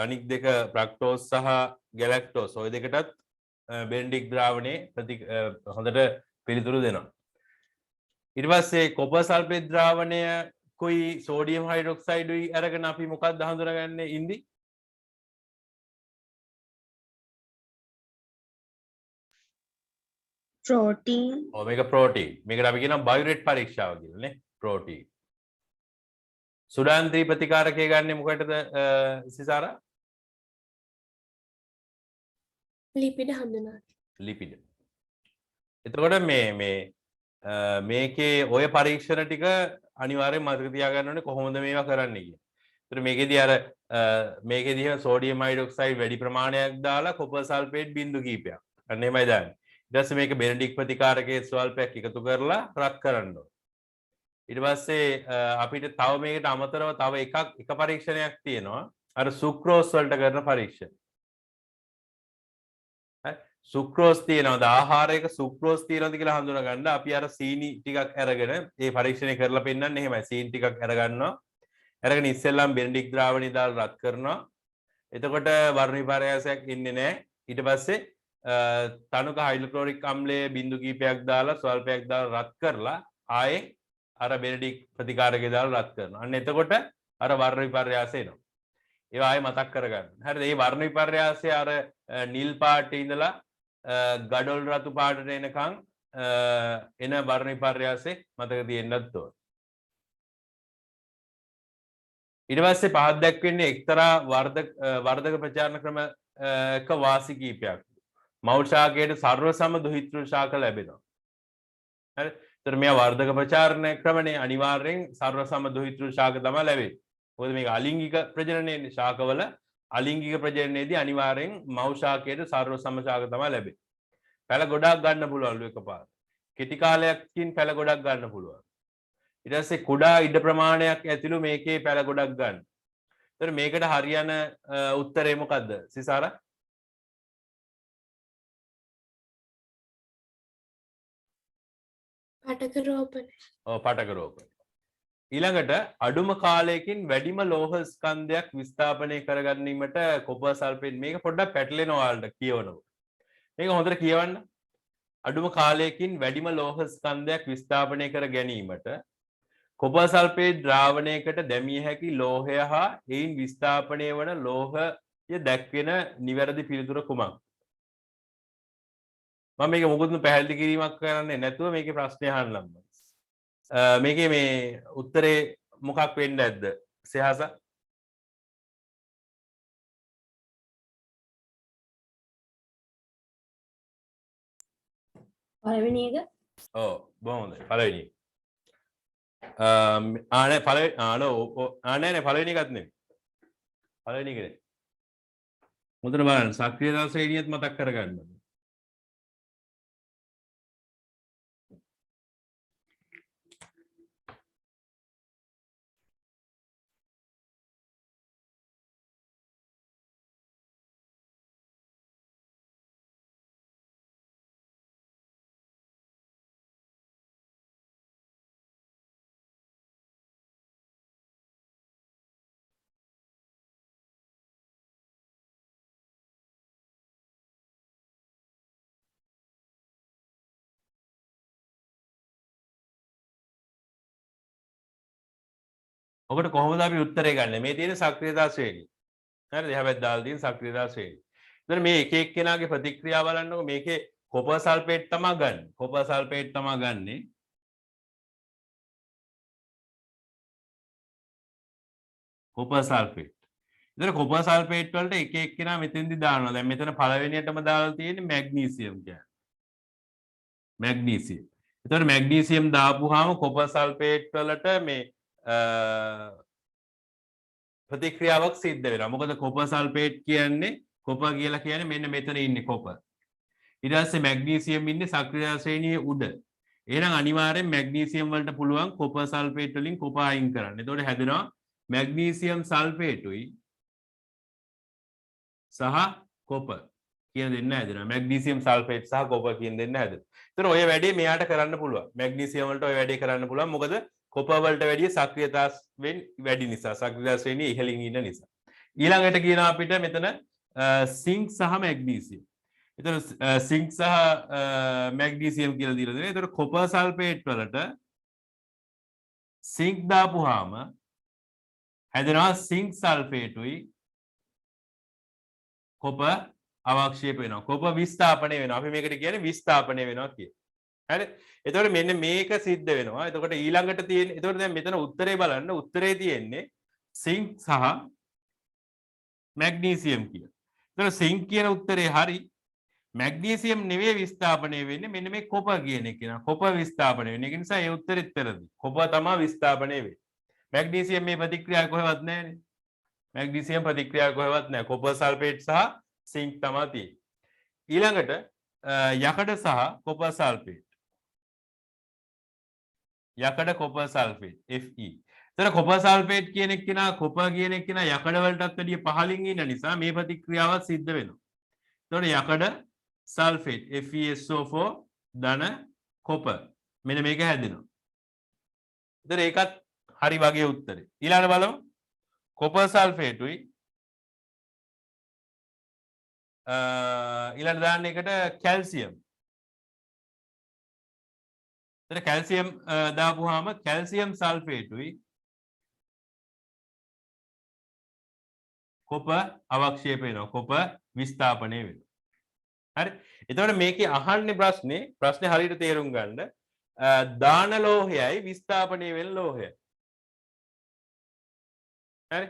අනික් දෙක ෆ්‍රක්ටෝස් සහ ගැලැක්ටෝස් ඔය දෙකටත් බෙනඩික් ද්‍රාවණයේ හොඳට පිළිතුරු දෙනවා. ඊට පස්සේ කොපර් සල්ෆේට් ද්‍රාවණය කුයි සෝඩියම් හයිඩ්‍රොක්සයිඩුයි අරගෙන අපි මොකක්ද හඳුනාගන්නේ ඉන්දි? Protein. ඔව් මේක ප්‍රෝටීන්. මේකට අපි කියනවා බයොරේට් පරීක්ෂාව කියලා නේ. ප්‍රෝටීන්. සුඩාන්ත්‍රී ප්‍රතිකාරකය ගන්නෙ මොකටද සිසාරා? ලිපිඩ හඳුනා ලිපිඩ. එතකොට මේකේ ඔය පරීක්ෂණ ටික අනිවාර්යෙන් මතක තියාගන්න ඕනේ කොහොමද මේවා කරන්නේ කියලා. ඒතර මේකෙදී අර මේකෙදී සෝඩියම් හයිඩ්‍රොක්සයිඩ් වැඩි ප්‍රමාණයක් දාලා කොපර් සල්ෆේට් බිඳු කීපයක්. අන්න එහෙමයි දාන්නේ. ඊට පස්සේ මේක බෙනඩික් ප්‍රතිකාරකයේ ස්වල්පයක් එකතු කරලා රත් කරන්න ඕනේ. ඊට පස්සේ අපිට තව මේකට අමතරව තව එක පරීක්ෂණයක් තියෙනවා. අර සුක්‍රෝස් වලට කරන පරීක්ෂණ. සුක්‍රෝස් තියෙනවද ආහාරයක සුක්‍රෝස් තියෙනවද කියලා හඳුනා ගන්න අපි අර සීනි ටිකක් අරගෙන මේ පරීක්ෂණය කරලා පෙන්නන්නේ එහෙමයි සීනි ටිකක් අරගන්නවා අරගෙන ඉස්සෙල්ලාම බෙනඩික් ද්‍රාවණය දාලා රත් කරනවා එතකොට වර්ණ විපර්යාසයක් ඉන්නේ නැහැ ඊට පස්සේ තනුක හයිඩ්‍රොක්ලොරික් අම්ලයේ බිඳු කීපයක් දාලා ස්වල්පයක් දාලා රත් කරලා ආයේ අර බෙනඩික් ප්‍රතිකාරකේ දාලා රත් කරනවා අන්න එතකොට අර වර්ණ විපර්යාසය එනවා ඒවා ආයේ මතක් කරගන්න හරිද මේ වර්ණ විපර්යාසය අර නිල් පාටේ ඉඳලා ගඩොල් රතු පාටට එනකං එන වර්ණ විපර්යාසෙ මතක තියෙන්නත් ඕන. ඊට පස්සේ පහත් දැක්වෙන්නේ එක්තරා වර්ධක ප්‍රචාරණ ක්‍රම එක වාසි කීපයක්. මවුල් ශාකයට සර්ව සම දුහිතෘ ශාක ලැබෙනවා. හරි. ඒතර මෙයා වර්ධක ප්‍රචාරණ ක්‍රමනේ අනිවාර්යෙන් සර්ව සම දුහිතෘ ශාක තමයි ලැබෙන්නේ. මොකද මේක අලිංගික ප්‍රජනනයේ ශාකවල අලිංගික ප්‍රජනනයේදී අනිවාර්යෙන් මව් ශාකයට සර්ව සම ශාක තමයි ලැබෙන්නේ. පැල ගොඩක් ගන්න පුළුවන්ලු එකපාරට. කෙටි කාලයකින් පැල ගොඩක් ගන්න පුළුවන්. ඊට පස්සේ කුඩා ඉඩ ප්‍රමාණයක් ඇතිලු මේකේ පැල ගොඩක් ගන්න. ඒතර මේකට හරියන උත්තරේ මොකද්ද? සිසාරා? පටක රෝපණ. ඔව් පටක රෝපණ. ඊළඟට අඩුම කාලයකින් වැඩිම ලෝහ ස්කන්ධයක් විස්ථාපනය කරගැනීමට කොපර් සල්ෆේට් මේක පොඩ්ඩක් පැටලෙනවා ඔයාලට කියවනකොට. මේක හොඳට කියවන්න. අඩුම කාලයකින් වැඩිම ලෝහ ස්කන්ධයක් විස්ථාපනය කර ගැනීමට කොපර් සල්ෆේට් ද්‍රාවණයකට දැමිය හැකි ලෝහය හා එයින් විස්ථාපනය වන ලෝහය දැක්වෙන නිවැරදි පිළිතුර කුමක්ද? මම මේක මොකද පැහැදිලි කිරීමක් කරන්නේ නැතුව මේකේ ප්‍රශ්නය අහන්නම්. මේකේ මේ උත්තරේ මොකක් වෙන්න ඇද්ද? සහස පළවෙනි එක ඔව් බොහොම හොඳයි. පළවෙනි එක. ආනේ පළවෙනි ආනේ පළවෙනි එකත් නෙමෙයි. පළවෙනි එක නෙමෙයි. මුදන බලන්න සක්‍රිය දල ශ්‍රේණියත් මතක් කරගන්න. ඔකට කොහොමද අපි උත්තරේ ගන්න? මේ තියෙන සක්‍රියතා ශ්‍රේණිය. හරිද? එහා දාලා තියෙන සක්‍රියතා ශ්‍රේණිය. එතන මේ එක එක්කෙනාගේ ප්‍රතික්‍රියා බලන්නකො මේකේ කොපර් සල්ෆේට් තමයි ගන්න. කොපර් සල්ෆේට් තමයි ගන්නෙ. Copper sulphate. එතන කොපර් සල්ෆේට් වලට එක එක්කෙනා මෙතෙන්දි දානවා. දැන් මෙතන පළවෙනියටම දාලා තියෙන්නේ මැග්නීසියම් කියන්නේ. මැග්නීසියම්. එතකොට මැග්නීසියම් දාපුවාම කොපර් සල්ෆේට් වලට මේ ප්‍රතික්‍රියාවක් සිද්ධ වෙනවා. මොකද කොපර් සල්ෆේට් කියන්නේ කොපර් කියලා කියන්නේ මෙන්න මෙතන ඉන්නේ කොපර්. ඊට පස්සේ මැග්නීසියම් ඉන්නේ සක්‍රිය ශ්‍රේණියේ උඩ. එහෙනම් අනිවාර්යෙන් මැග්නීසියම් වලට පුළුවන් කොපර් සල්ෆේට් වලින් කොපර් අයින් කරන්න. එතකොට හැදෙනවා මැග්නීසියම් සල්ෆේටුයි සහ කොපර් කියන දෙන්න හැදෙනවා. මැග්නීසියම් සල්ෆේට් සහ කොපර් කියන දෙන්න හැදෙනවා. එතකොට ඔය වැඩේ මෙයාට කරන්න පුළුවන්. මැග්නීසියම් වලට ඔය වැඩේ කරන්න පුළුවන්. මොකද කොපර් වලට වැඩිය සක්‍රියතාවෙන් වැඩි නිසා, සක්‍රියතා ශ්‍රේණිය ඉහළින් ඉන්න නිසා. ඊළඟට කියනවා අපිට මෙතන සිංක් සහ මැග්නීසියම්. එතකොට සිංක් සහ මැග්නීසියම් කියලා දීලා දෙනවා. එතකොට කොපර් සල්ෆේට් වලට සිංක් දාපුවාම හැදෙනවා සිංක් සල්ෆේටුයි කොපර් අවක්ෂේප වෙනවා. කොපර් විස්ථාපනය වෙනවා. අපි මේකට කියන්නේ විස්ථාපනය වෙනවා කියලා. හරි. එතකොට මෙන්න මේක සිද්ධ වෙනවා. එතකොට ඊළඟට තියෙන එතකොට දැන් මෙතන උත්තරේ බලන්න. උත්තරේ තියෙන්නේ සිංක් සහ මැග්නීසියම් කියලා. එතකොට සිංක් කියන උත්තරේ හරි. මැග්නීසියම් නෙවෙයි විස්ථාපනය වෙන්නේ. මෙන්න මේ කොපර් කියන එක නා. කොපර් විස්ථාපනය වෙන්නේ. ඒක නිසා ඒ උත්තරෙත් වැරදි. කොපර් තමයි විස්ථාපනය වෙන්නේ. මැග්නීසියම් මේ ප්‍රතික්‍රියාව කොහෙවත් නැහැනේ. මැග්නීසියම් ප්‍රතික්‍රියාව කොහෙවත් නැහැ. කොපර් සල්ෆේට් සහ සිංක් තමයි තියෙන්නේ. ඊළඟට යකඩ සහ කොපර් සල්ෆේට්. යකඩ කොපර් සල්ෆේට් Fe. එතන කොපර් සල්ෆේට් කියන එක්කෙනා කොපර් කියන එක්කෙනා යකඩ වලටත් වැඩිය පහළින් ඉන්න නිසා මේ ප්‍රතික්‍රියාවත් සිද්ධ වෙනවා. එතකොට යකඩ සල්ෆේට් FeSO4 ධන කොපර්. මෙන්න මේක හැදෙනවා. එතන ඒකත් හරි වගේ උත්තරේ. ඊළඟට බලමු. කොපර් සල්ෆේටුයි ඊළඟ දාන්න එකට කැල්සියම්. එතන කැල්සියම් දාපුවාම කැල්සියම් සල්ෆේටුයි කොපර් අවක්ෂේප වෙනවා. කොපර් විස්ථාපනය වෙනවා. හරි. එතකොට මේකේ අහන්නේ ප්‍රශ්නේ හරියට තේරුම් ගන්න. දාන ලෝහයයි විස්ථාපනය වෙන ලෝහයයි. හරි.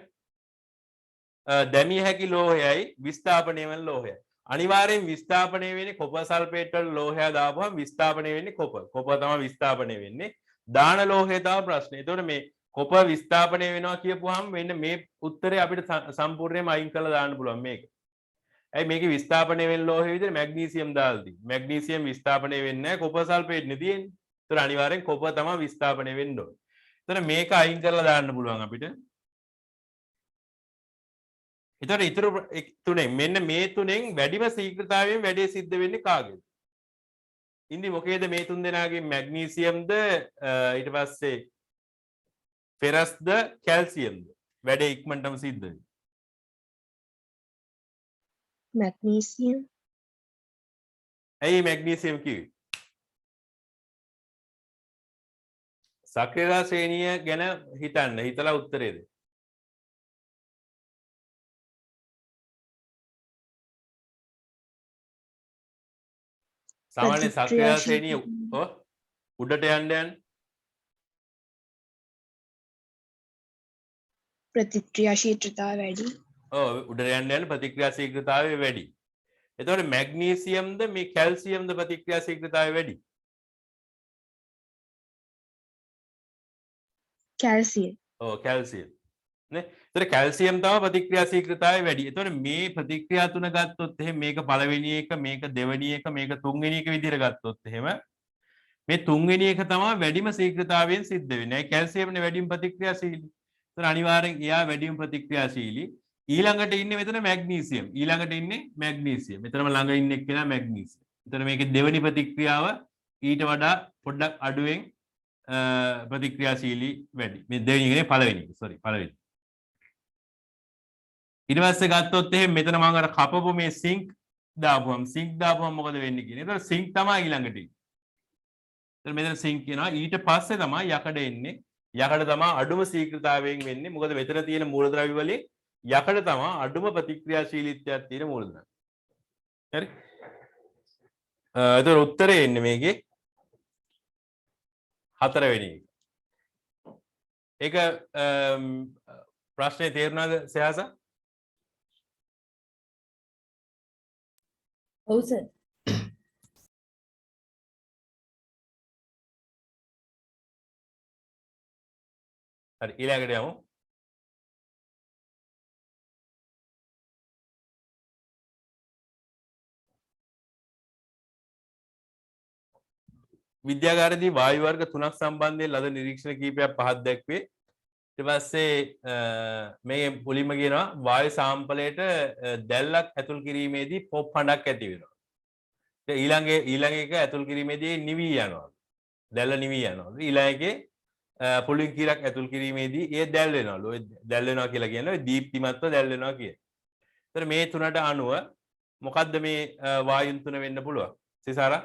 දැමිය හැකි ලෝහයයි විස්ථාපනය වෙන ලෝහයයි. අනිවාර්යෙන් විස්ථාපනය වෙන්නේ කොපර් සල්ෆේට් වල ලෝහය දාපුවම විස්ථාපනය වෙන්නේ කොපර්. කොපර් තමයි විස්ථාපනය වෙන්නේ. දාන ලෝහය තමයි ප්‍රශ්නේ. එතකොට මේ කොපර් විස්ථාපනය වෙනවා කියපුවාම මෙන්න මේ උත්තරේ අපිට සම්පූර්ණයෙන්ම අයින් කරලා දාන්න පුළුවන් මේක. ඇයි මේකේ විස්ථාපනය වෙන ලෝහය විදිහට මැග්නීසියම් දාලා තියෙන්නේ. මැග්නීසියම් විස්ථාපනය වෙන්නේ නැහැ කොපර් සල්ෆේට් නේ තියෙන්නේ. එතකොට අනිවාර්යෙන් කොපර් තමයි විස්ථාපනය වෙන්න ඕනේ. එතන මේක අයින් කරලා දාන්න පුළුවන් අපිට. එතකොට ඊටු තුනෙන් මෙන්න මේ තුනෙන් වැඩිම ශීඝ්‍රතාවයෙන් වැඩේ සිද්ධ වෙන්නේ කාගේද? ඉන්දි මොකේද මේ තුන් දෙනාගේ මැග්නීසියම්ද ඊට පස්සේ ෆෙරස්ද කැල්සියම්ද වැඩේ ඉක්මනටම සිද්ධ වෙන්නේ? Magnesium. ඇයි මැග්නීසියම් කිව්වේ? සක්‍රියතා ශ්‍රේණිය ගැන හිතන්න. හිතලා උත්තරේ දෙන්න. सामान्य सक्रिय श्रेणी उड्डट प्रतिक्रियाशीलता වැඩි. උඩට යන්න ප්‍රතික්‍රියා ශීඝ්‍රතාවය වැඩි. එතකොට මැග්නීසියම්ද මේ කැල්සියම්ද ප්‍රතික්‍රියා ශීඝ්‍රතාවය වැඩි? කැල්සියම්. කැල්සියම්. නේ? එතකොට කැල්සියම් තමයි ප්‍රතික්‍රියා ශීඝ්‍රතාවය වැඩි. එතකොට මේ ප්‍රතික්‍රියා තුන ගත්තොත් එහෙම මේක පළවෙනි එක, මේක දෙවෙනි එක, මේක තුන්වෙනි එක විදිහට ගත්තොත් එහෙම මේ තුන්වෙනි එක තමයි වැඩිම ශීඝ්‍රතාවයෙන් සිද්ධ වෙන්නේ. කැල්සියම්නේ වැඩිම ප්‍රතික්‍රියාශීලී. එතකොට අනිවාර්යෙන් එයා වැඩිම ප්‍රතික්‍රියාශීලී. ඊළඟට ඉන්නේ මෙතන මැග්නීසියම්. ඊළඟට ඉන්නේ මැග්නීසියම්. මෙතනම ළඟ ඉන්නේ එක්කෙනා මැග්නීසියම්. එතන මේකේ දෙවෙනි ප්‍රතික්‍රියාව ඊට වඩා පොඩ්ඩක් අඩුවෙන් ප්‍රතික්‍රියාශීලී වැඩි. මේ දෙවෙනි එකනේ පළවෙනි එක. පළවෙනි. ඊට පස්සේ ගත්තොත් එහෙම මෙතන මම අර කපපු මේ සිංක් දාපුවම මොකද වෙන්නේ කියන්නේ. ඒතර සිංක් තමයි ඊළඟට ඉන්නේ. එතන මෙතන සිංක් කියනවා. ඊට පස්සේ තමයි යකඩ එන්නේ. යකඩ තමයි අඩුම ශීඝ්‍රතාවයෙන් වෙන්නේ. මොකද මෙතන තියෙන මූලද්‍රව්‍ය වලින් යකඩ තමයි අඩුම ප්‍රතික්‍රියාශීලීත්වයක් තියෙන මූලද්‍රව්‍ය. හරි. එතකොට උත්තරේ එන්නේ මේකේ 4 වෙනි එක. ඒක ප්‍රශ්නේ තේරුණාද සයාස? ඔව් සර්. හරි ඊළඟට යමු. විද්‍යාගාරයේදී වායු වර්ග 3ක් සම්බන්ධයෙන් ලද නිරීක්ෂණ කීපයක් පහක් දැක්වේ. ඊට පස්සේ මේ මුලින්ම කියනවා වායු සාම්පලයට දැල්ලක් ඇතුල් කිරීමේදී පොප් හඬක් ඇති වෙනවා. ඊළඟ එක ඇතුල් කිරීමේදී නිවි යනවා. දැල්ල නිවි යනවා. ඊළඟ එකේ පුලින් කීරක් ඇතුල් කිරීමේදී ඒ දැල් වෙනවලු. ඔය දැල් වෙනවා කියලා කියන්නේ දීප්තිමත්ව දැල් වෙනවා කියන. ඒතර මේ තුනට අනුව මොකද්ද මේ වායුන් තුන වෙන්න පුළුවන්? සිසාරා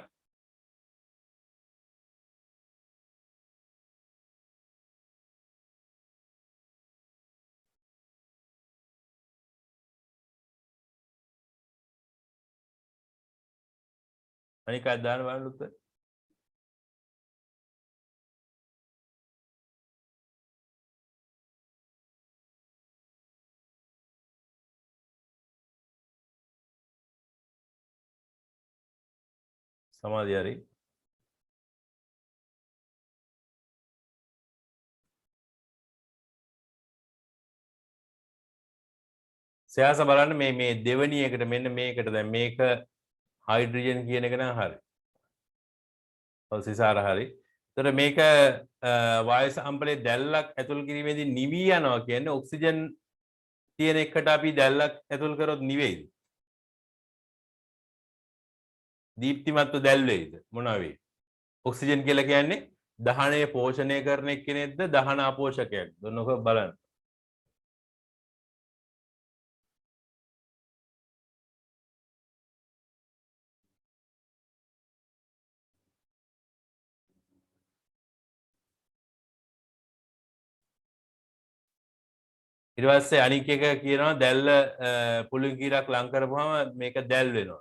අනික අදාන බලන්න උත්තර. සමාධිය හරි. සයාස බලන්න මේ දෙවෙනි එකට මෙන්න මේකට දැන් මේක හයිඩ්‍රජන් කියන එක නම් හරි. ඔව් සිසාර හරි. ඒතර මේක වායු සම්පලයේ දැල්ලක් ඇතුල් කිරීමේදී නිවි යනවා කියන්නේ ඔක්සිජන් තියෙන එකට අපි දැල්ලක් ඇතුල් කරොත් නිවෙයිද? දීප්තිමත්ව දැල් වෙයිද? මොනවා වෙයි? ඔක්සිජන් කියලා කියන්නේ දහනය පෝෂණය කරන එක්කෙනෙක්ද දහන අපෝෂකයෙක්ද? ඔන්නක බලන්න. ඊට පස්සේ අනික් එක කියනවා දැල්ල පුළුන් කීරක් ලං කරපුවාම මේක දැල් වෙනවා.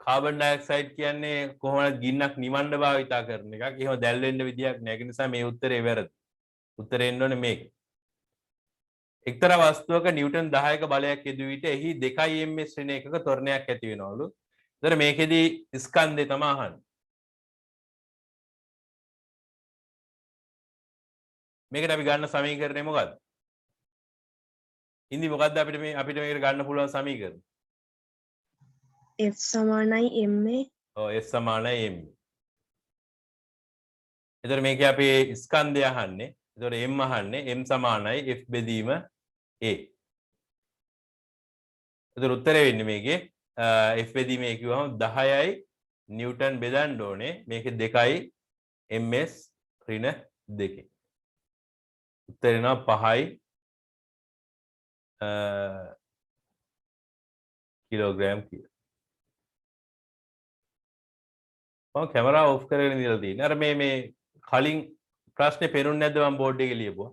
කාබන් ඩයොක්සයිඩ් කියන්නේ කොහොමද ගින්නක් නිවන්න භාවිතා කරන එකක්. එහෙම දැල් වෙන්න විදියක් නැහැ. ඒ නිසා මේ උත්තරේ වැරදි. උත්තරේ එන්න ඕනේ මේක. එක්තරා වස්තුවක නිව්ටන් 10ක බලයක් යෙදුව විට එහි 2 ms ශ්‍රේණි එකක ත්වරණයක් ඇති වෙනවලු. ඒතර මේකෙදි ස්කන්ධය තමයි අහන්නේ. මේකට අපි ගන්න සමීකරණය මොකක්ද? ඉන්දි මොකක්ද අපිට මේකට ගන්න පුළුවන් සමීකරණය? F සමානයි ma. ඔව් S සමානයි m. එතකොට මේකේ අපි ස්කන්ධය අහන්නේ. එතකොට m අහන්නේ m සමානයි f බෙදීම a. එතකොට උත්තරේ වෙන්නේ මේකේ f බෙදීම a කිව්වම 10යි නිව්ටන් බෙදන්න ඕනේ. මේකේ 2යි ms ඍණ 2. උත්තරේ වෙනවා 5යි කිලෝග්‍රෑම් කියලා. මම කැමරාව ඔෆ් කරගෙන ඉඳලා තියෙන්නේ. අර මේ කලින් ප්‍රශ්නේ පෙනුනේ නැද්ද මම බෝඩ් එකේ ලියපුවා?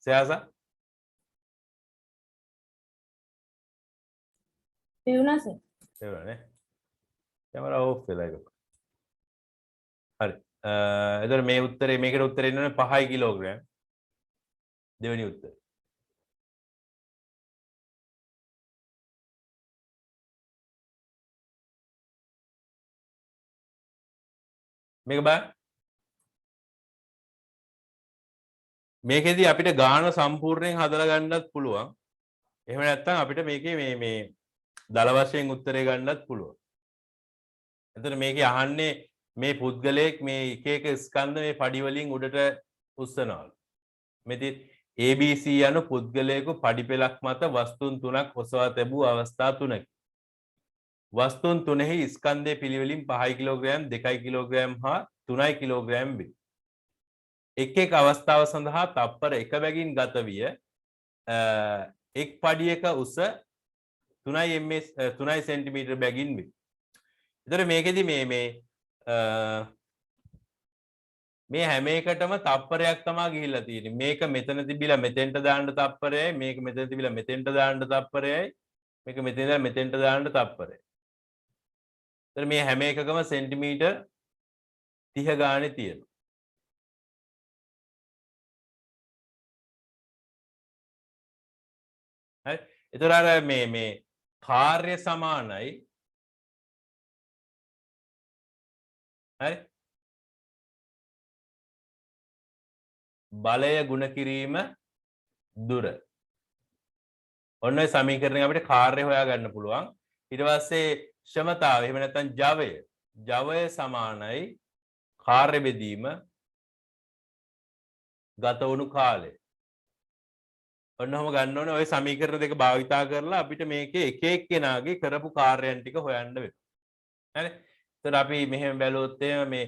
සයාසා? පෙවුනා සර්. පෙනුණා නේ. කැමරාව ඔෆ් වෙලා ඒක. හරි. එතකොට මේ උත්තරේ මේකට උත්තරේ එන්නේ 5 කිලෝග්‍රෑම්. දෙවෙනි උත්තරේ. මේක බලන්න. මේකෙදි අපිට ගාන සම්පූර්ණයෙන් හදලා ගන්නත් පුළුවන්. එහෙම නැත්නම් අපිට මේකේ මේ දල වශයෙන් උත්තරේ ගන්නත් පුළුවන්. එතන මේකේ අහන්නේ මේ පුද්ගලයෙක් මේ එක එක ස්කන්ධ මේ පඩි වලින් උඩට උස්සනවලු. මෙතන ABC යන පුද්ගලයෙකු පඩි පෙළක් මත වස්තුන් තුනක් ඔසවා තැබූ අවස්ථා තුනකි. වස්තුන් තුනෙහි ස්කන්ධයේ පිළිවෙලින් 5 කිලෝග්‍රෑම් 2 කිලෝග්‍රෑම් හා 3 කිලෝග්‍රෑම් වේ. එක් එක් අවස්ථාව සඳහා තප්පර 1 බැගින් ගත විය එක් පඩියක උස 3 සෙන්ටිමීටර් බැගින් වේ. ඒතර මේකෙදි මේ මේ හැම එකටම තප්පරයක් තමයි ගිහිල්ලා තියෙන්නේ. මේක මෙතන තිබිලා මෙතෙන්ට දාන්න තප්පරයයි, මේක මෙතන තිබිලා මෙතෙන්ට දාන්න තප්පරයයි, මේක මෙතෙන් ඉඳලා මෙතෙන්ට දාන්න තප්පරයයි. ඒතර මේ හැම එකකම සෙන්ටිමීටර් 30 ගානේ තියෙනවා. හරි. ඒතර අර මේ කාර්ය සමානයි. හරි. බලය ගුණ කිරීම දුර. ඔන්න ඔය සමීකරණය අපිට කාර්ය හොයාගන්න පුළුවන්. ඊට පස්සේ ක්ෂමතාවය එහෙම නැත්නම් ජවය. ජවය සමානයි කාර්ය බෙදීම ගත වුණු කාලය. ඔන්නම ගන්න ඕනේ ওই සමීකරණ දෙක භාවිතා කරලා අපිට මේකේ එක එක්කෙනාගේ කරපු කාර්යයන් ටික හොයන්න වෙනවා. හරි. ඒතර අපි මෙහෙම බැලුවොත් මේ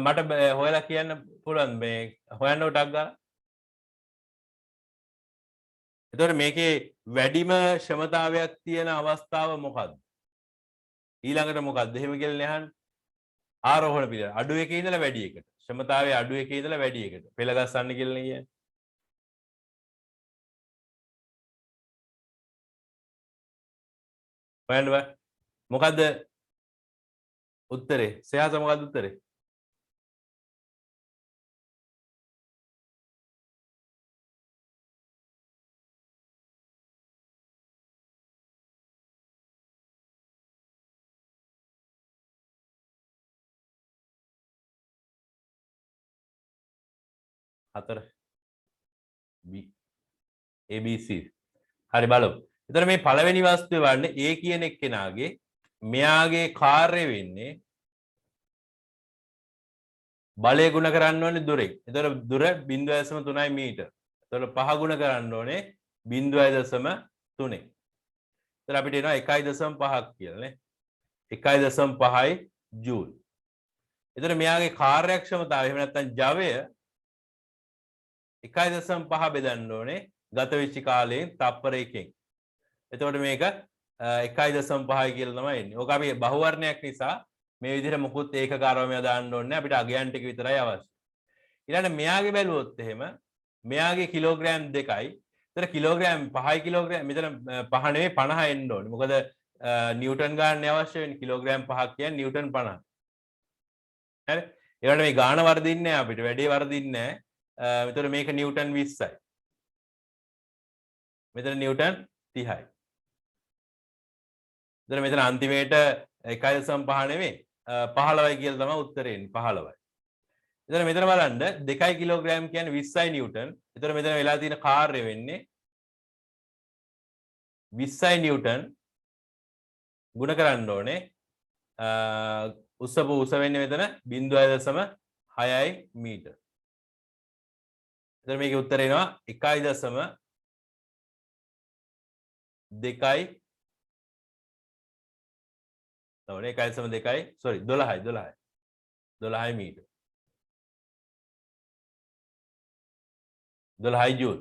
මට හොයලා කියන්න පුළුවන් මේ හොයන්න ටක් ගාලා. එතකොට මේකේ වැඩිම ක්ෂමතාවයක් තියෙන අවස්ථාව මොකද්ද? ඊළඟට මොකද්ද? එහෙම කියලා නහන්න. ආරෝහණ පිළිවෙල. අඩු එකේ ඉඳලා වැඩි එකට. ක්ෂමතාවයේ අඩු එකේ ඉඳලා වැඩි එකට. පෙළ ගස්සන්න කියලා කියන්නේ. හොයන්න බෑ. මොකද්ද උත්තරේ? සයාස මොකද්ද උත්තරේ? හතර B ABC හරි බලමු. එතන මේ පළවෙනි වස්තුවේ වන්නේ A කියන එක්කෙනාගේ මෙයාගේ කාර්ය වෙන්නේ බලය ගුණ කරන්න ඕනේ දුරෙන්. එතකොට දුර 0.3 මීටර. එතකොට පහ ගුණ කරන්න ඕනේ 0.3. එතකොට අපිට එනවා 1.5ක් කියලා නේ. 1.5යි ජූල්. එතකොට මෙයාගේ කාර්යක්ෂමතාවය එහෙම නැත්නම් ජවය 1.5 බෙදන්න ඕනේ ගත වෙච්ච කාලයෙන් තප්පරයකින්. එතකොට මේක 1.5යි කියලා තමයි එන්නේ. ඕක අපි බහුවර්ණයක් නිසා මේ විදිහට මොකුත් ඒකකාරවම දාන්න ඕනේ අපිට අගයන් ටික විතරයි අවශ්‍ය. ඊළඟට මෙයාගේ බැලුවොත් එහෙම මෙයාගේ කිලෝග්‍රෑම් 2යි. ඒතර කිලෝග්‍රෑම් 5යි කිලෝග්‍රෑම් මෙතන 5 නෙවෙයි 50 එන්න ඕනේ. මොකද නිව්ටන් ගන්න අවශ්‍ය වෙන්නේ කිලෝග්‍රෑම් 5ක් කියන්නේ නිව්ටන් 50. හරි. ඒකට මේ ගාණ වර්ධින්නේ නැහැ අපිට. වැඩේ වර්ධින්නේ නැහැ. මෙතන මේක නිව්ටන් 20යි. මෙතන නිව්ටන් 30යි. එතන මෙතන අන්තිමේට 1.5 නෙමෙයි 15යි කියලා තමයි උත්තරේ එන්නේ 15යි. එතන මෙතන බලන්න 2 කිලෝග්‍රෑම් කියන්නේ 20යි නිව්ටන්. එතන මෙතන වෙලා තියෙන කාර්ය වෙන්නේ 20යි නිව්ටන් ගුණ කරන්න ඕනේ උස වෙන්නේ මෙතන 0.6යි මීටර. එතන මේකේ උත්තරේ එනවා 1.2යි තවනේ 1.2යි sorry 12යි මීටර 12යි ජූල්.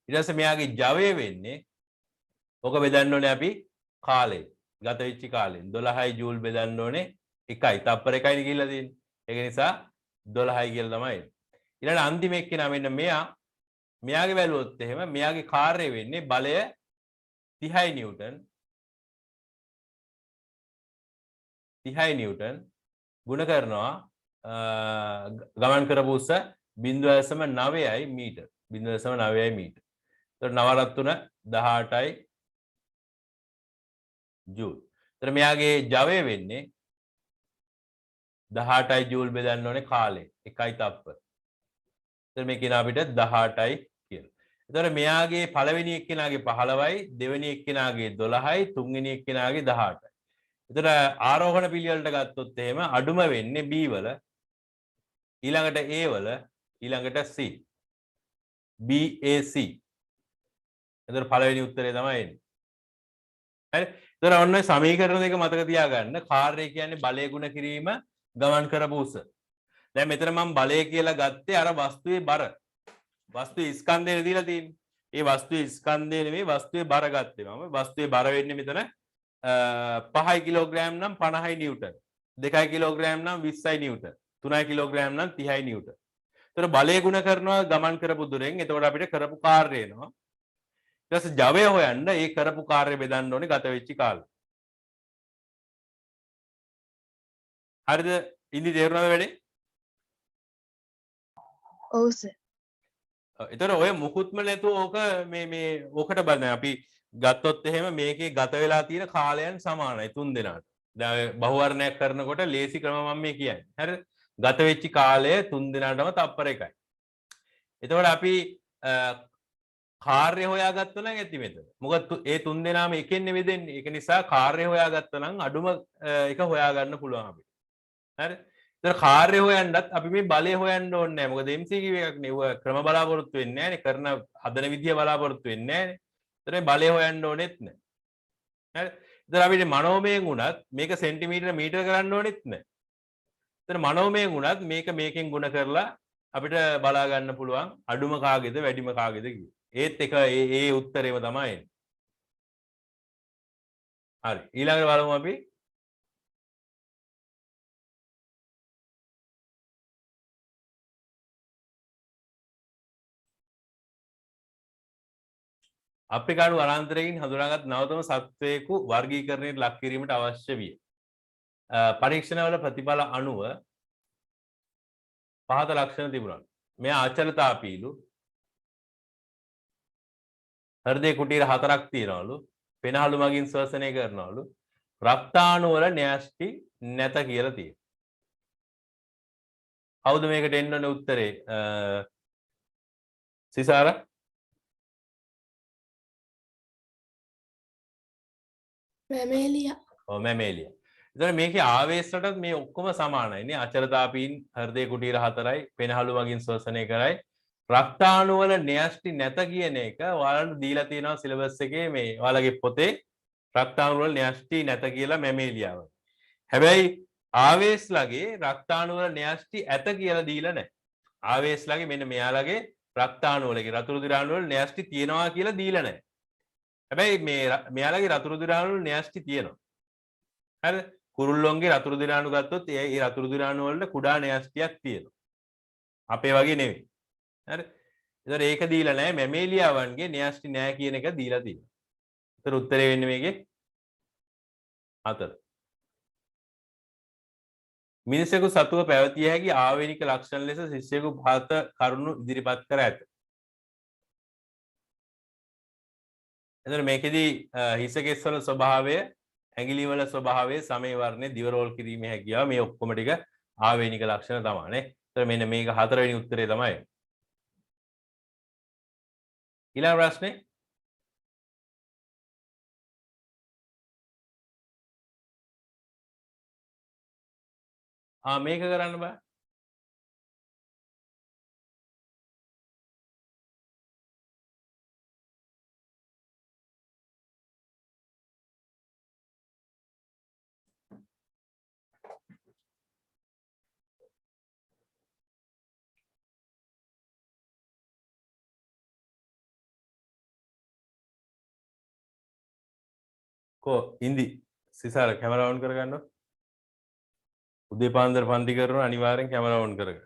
ඊට පස්සේ මෙයාගේ ජවය වෙන්නේ ඔක බෙදන්න ඕනේ අපි කාලේ ගත වෙච්ච කාලෙන් 12යි ජූල් බෙදන්න ඕනේ 1යි තප්පර 1යි ගිහිල්ලා තියෙන්නේ. ඒක නිසා 12යි කියලා තමයි එන්නේ. ඊළඟ අන්තිම එක්කෙනා මෙන්න මෙයාගේ බැලුවොත් එහෙම මෙයාගේ කාර්යය වෙන්නේ බලය 30යි නිව්ටන් ගුණ කරනවා ගමන් කරපු උස 0.9යි මීටර 0.9යි මීටර. එතකොට 9 18යි ජූල්. එතකොට මෙයාගේ ජවය වෙන්නේ 18යි ජූල් බෙදන්න ඕනේ කාලේ 1යි තප්පර. එතකොට මේ කියන අපිට 18යි කියලා. එතකොට මෙයාගේ පළවෙනි එක්කෙනාගේ 15යි දෙවෙනි එක්කෙනාගේ 12යි තුන්වෙනි එක්කෙනාගේ 18යි. එතකොට ආරෝහණ පිළිවෙලට ගත්තොත් එහෙම අඩුම වෙන්නේ B වල ඊළඟට A වල ඊළඟට C BAC. එතකොට පළවෙනි උත්තරේ තමයි එන්නේ. හරි. එතකොට ඔන්න සමීකරණ දෙක මතක තියාගන්න. කාර්යය කියන්නේ බලය ගුණ කිරීම ගමන් කරපු උස. දැන් මෙතන මම බලය කියලා ගත්තේ අර වස්තුවේ බර. වස්තුවේ ස්කන්ධය දීලා තියෙන්නේ. ඒ වස්තුවේ ස්කන්ධය නෙමෙයි වස්තුවේ බර ගත්තේ මම. වස්තුවේ බර වෙන්නේ මෙතන 5 කිලෝග්‍රෑම් නම් 50යි නිව්ටන්. 2 කිලෝග්‍රෑම් නම් 20යි නිව්ටන්. 3 කිලෝග්‍රෑම් නම් 30යි නිව්ටන්. ඒතර බලය ගුණ කරනවා ගමන් කරපු දුරෙන්. එතකොට අපිට කරපු කාර්යය එනවා. ඊට පස්සේ ජවය හොයන්න ඒ කරපු කාර්යය බෙදන්න ඕනේ ගත වෙච්ච කාලය. හරිද? ඉන්දි තේරුණාද වැඩේ? ඔව් සර්. එතකොට ඔය මුකුත්ම නැතුව ඕක මේ ඕකට බලන්න අපි ගත්තොත් එහෙම මේකේ ගත වෙලා තියෙන කාලයන් සමානයි 3 දෙනාට. දැන් බහුවර්ණයක් කරනකොට ලේසි ක්‍රම මම මේ කියන්නේ. හරිද? ගත වෙච්ච කාලය 3 දෙනාටම තප්පර 1යි. එතකොට අපි කාර්ය හොයාගත්තා නම් ඇති මෙතන. මොකද ඒ 3 දෙනාම එකෙන්නේ වෙදෙන්නේ. ඒක නිසා කාර්ය හොයාගත්තා නම් අඩුම එක හොයාගන්න පුළුවන් අපිට. හරි? ඒතර කාර්ය හොයන්නත් අපි මේ බලය හොයන්න ඕනේ නැහැ. මොකද MCQ එකක් නේ. ඔය ක්‍රම බලාපොරොත්තු වෙන්නේ නැහැ නේ. කරන හදන විදිය බලාපොරොත්තු වෙන්නේ නැහැ නේ. ඒතර මේ බලය හොයන්න ඕනෙත් නැහැ. හරි? ඒතර අපිට මනෝමයෙන් උනත් මේක සෙන්ටිමීටර මීටර කරන්න ඕනෙත් නැහැ. ඒතර මනෝමයෙන් උනත් මේක මේකෙන් ගුණ කරලා අපිට බලා ගන්න පුළුවන් අඩුම කාගේද වැඩිම කාගේද කියලා. ඒත් එක ඒ උත්තරේම තමයි එන්නේ. හරි. ඊළඟට බලමු අපි අප්‍රිකානු වනාන්තරයෙන් හඳුනාගත් නවතම සත්වයෙකු වර්ගීකරණයට ලක් කිරීමට අවශ්‍ය විය. පරීක්ෂණවල ප්‍රතිඵල අනුව පහත ලක්ෂණ තිබුණා. මෙයා අචලතාපීලු, හෘදේ කුටීර 4ක් තියනවලු, පෙනහළු මගින් ශ්වසනය කරනවලු, රක්තාණු වල න්‍යෂ්ටි නැත කියලා තියෙනවා. කවුද මේකට එන්න ඕනේ උත්තරේ? සිසාරා මැමේලියා. ඔව් මැමේලියා. එතකොට මේකේ ආවේශයටත් මේ ඔක්කොම සමානයි නේ. අචලතාපීන් හෘදේ කුටීර 4යි, පෙනහළු මගින් ශ්වසනය කරයි, රක්තාණු වල න්‍යෂ්ටි නැත කියන එක ඔයාලට දීලා තියෙනවා සිලබස් එකේ මේ ඔයාලගේ පොතේ රක්තාණු වල න්‍යෂ්ටි නැත කියලා මැමේලියාව. හැබැයි ආවේශලගේ රක්තාණු වල න්‍යෂ්ටි ඇත කියලා දීලා නැහැ. ආවේශලගේ මෙන්න මෙයාලගේ රක්තාණු වලගේ රතුරු දිරාණු වල න්‍යෂ්ටි තියෙනවා කියලා දීලා නැහැ. හැබැයි මෙයාලගේ රතුරු දිරාණු වල න්‍යෂ්ටි තියෙනවා. හරිද? කුරුල්ලොන්ගේ රතුරු දිරාණු ගත්තොත් ඒ රතුරු දිරාණු වලට කුඩා න්‍යෂ්ටියක් තියෙනවා. අපේ වගේ නෙවෙයි. හරි? ඒතර ඒක දීලා නැහැ. මැමේලියාවන්ගේ න්‍යෂ්ටි නැහැ කියන එක දීලා තියෙනවා. ඒතර උත්තරේ වෙන්නේ මේකේ 4. මිනිසෙකු සතුව පැවතිය හැකි ආවේනික ලක්ෂණ ලෙස ශිෂ්‍යයෙකු පහත කරුණු ඉදිරිපත් කර ඇත. එතන මේකෙදී හිස කෙස් වල ස්වභාවය, ඇඟිලි වල ස්වභාවය, සමේ වර්ණය, දිව රෝල් කිරීමේ හැකියාව මේ ඔක්කොම ටික ආවේනික ලක්ෂණ තමයි නේ. එතන මෙන්න මේක 4 වෙනි උත්තරේ තමයි. ඊළඟ ප්‍රශ්නේ මේක කරන්න බෑ. को हिंदी सिसार कैमरा ऑन कर गන්න උදේ පාන්දර පන්ති කරනවා අනිවාර්යෙන් කැමරා ඔන් කරගන්න.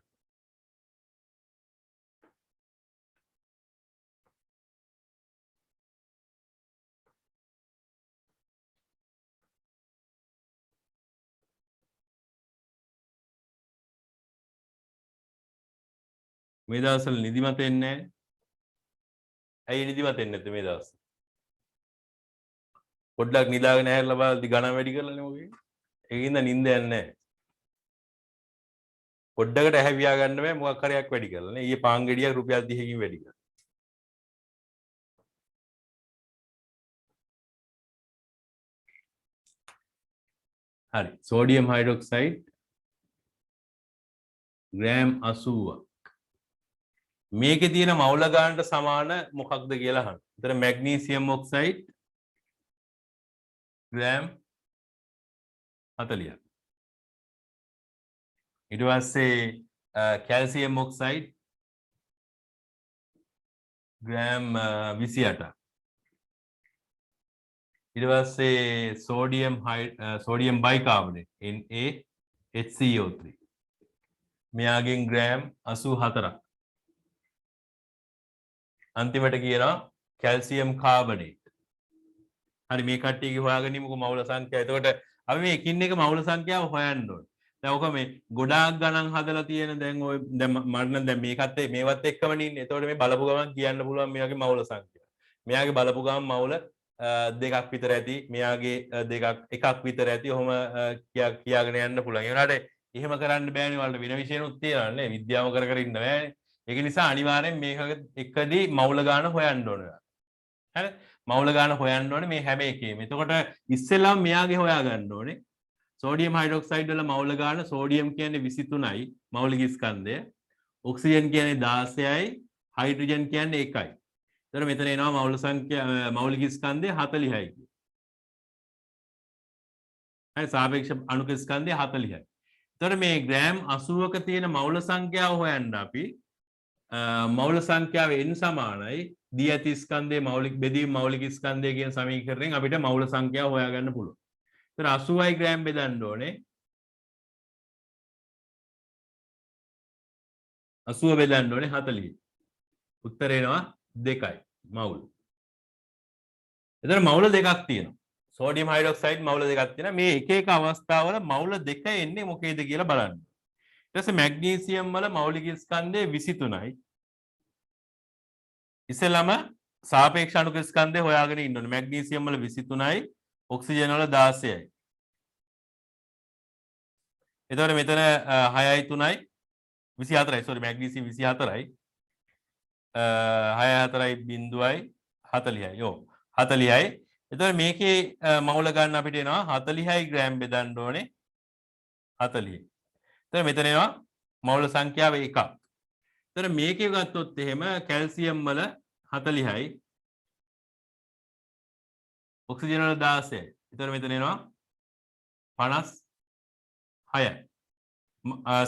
මේ දවස්වල නිදිමත එන්නේ නැහැ. ඇයි නිදිමත එන්නේ නැත්තේ මේ දවස්? පොඩ්ඩක් නිදාගෙන ඇහැරලා බලද්දි ගණන් වැඩි කරලානේ මොකේ. ඒකින්ද නිින්ද යන්නේ නැහැ. පොඩ්ඩකට ඇහැ වියා ගන්න බෑ මොකක් හරියක් වැඩි කරලා නේ. ඊයේ පාන් ගෙඩියක් රුපියල් 30කින් වැඩි කරා. හරි. සෝඩියම් හයිඩ්‍රොක්සයිඩ් ග්‍රෑම් 80ක්. මේකේ තියෙන මවුල ගානට සමාන මොකක්ද කියලා අහන්න. ඒතර මැග්නීසියම් ඔක්සයිඩ් ග්‍රෑම් 40ක්. ඊට පස්සේ කැල්සියම් ඔක්සයිඩ් ග්‍රෑම් 28ක්. ඊට පස්සේ සෝඩියම් බයිකාබනේට් Na HCO3 මෙයාගෙන් ග්‍රෑම් 84ක් අන්තිමට කියනවා කැල්සියම් කාබනේට් හරි මේ කට්ටියගේ හොයාගනිමුකෝ මවුල සංඛ්‍යාව එතකොට අපි මේ එකින් එක මවුල සංඛ්‍යාව හොයන්න ඕනේ දැන් ඔක මේ ගොඩාක් ගණන් හදලා තියෙන දැන් ඔය දැන් මම දැන් මේකත් මේවත් එක්කම නින්නේ එතකොට මේ බලපු ගමන් කියන්න පුළුවන් මෙයාගේ මවුල සංඛ්‍යාව මෙයාගේ බලපු ගමන් මවුල දෙකක් විතර ඇති මෙයාගේ එකක් විතර ඇති ඔහොම කියාගෙන යන්න පුළුවන් ඒ වුණාට එහෙම කරන්න බෑනේ වලට වෙන විෂයනුත් තියෙනවා නේ විද්‍යාව කර කර ඉන්න බෑනේ ඒක නිසා අනිවාර්යෙන් මේක එකදී මවුල ගාන හොයන්න ඕනේ හරි මවුල ගාන හොයන්න ඕනේ මේ හැම එකේම එතකොට ඉස්සෙල්ලාම මෙයාගේ හොයා ගන්න ඕනේ සෝඩියම් හයිඩ්‍රොක්සයිඩ් වල මවුල ගාන සෝඩියම් කියන්නේ 23යි මෞලික ස්කන්ධය ඔක්සිජන් කියන්නේ 16යි හයිඩ්‍රජන් කියන්නේ 1යි එතකොට මෙතන එනවා මවුල සංඛ්‍යා මෞලික ස්කන්ධය 40යි හරි සාපේක්ෂ අණුක ස්කන්ධය 40යි එතකොට මේ ග්‍රෑම් 80ක තියෙන මවුල සංඛ්‍යාව හොයන්න අපි මවුල සංඛ්‍යාව n සමානයි දී ඇති ස්කන්ධයේ මෞලික බෙදීම මෞලික ස්කන්ධය කියන සමීකරණයෙන් අපිට මවුල සංඛ්‍යාව හොයාගන්න පුළුවන්. ඒතර 80යි ග්‍රෑම් බෙදන්න ඕනේ. 80 බෙදන්න ඕනේ 40. උත්තරේ එනවා 2යි මවුල. එතන මවුල දෙකක් තියෙනවා. සෝඩියම් හයිඩ්‍රොක්සයිඩ් මවුල දෙකක් තියෙනවා. මේ එක එක අවස්ථාවල මවුල දෙක එන්නේ මොකේද කියලා බලන්න. ඊට පස්සේ මැග්නීසියම් වල මෞලික ස්කන්ධය 23යි. ඉස්සෙල්ලාම සාපේක්ෂ අණුක ස්කන්ධය හොයාගෙන ඉන්න ඕනේ. මැග්නීසියම් වල 23යි, ඔක්සිජන් වල 16යි. එතකොට මෙතන 6යි 3යි 24යි. Sorry magnesium 24යි. 6යි 4යි 0.40යි. ඔව් 40යි. එතකොට මේකේ මවුල ගන්න අපිට එනවා 40යි ග්‍රෑම් බෙදන්න ඕනේ 40. එතකොට මෙතන එනවා මවුල සංඛ්‍යාව 1ක්. එතකොට මේකේ ගත්තොත් එහෙම කැල්සියම් වල 40යි ඔක්සිජන් වල 16යි. එතකොට මෙතන එනවා 56යි.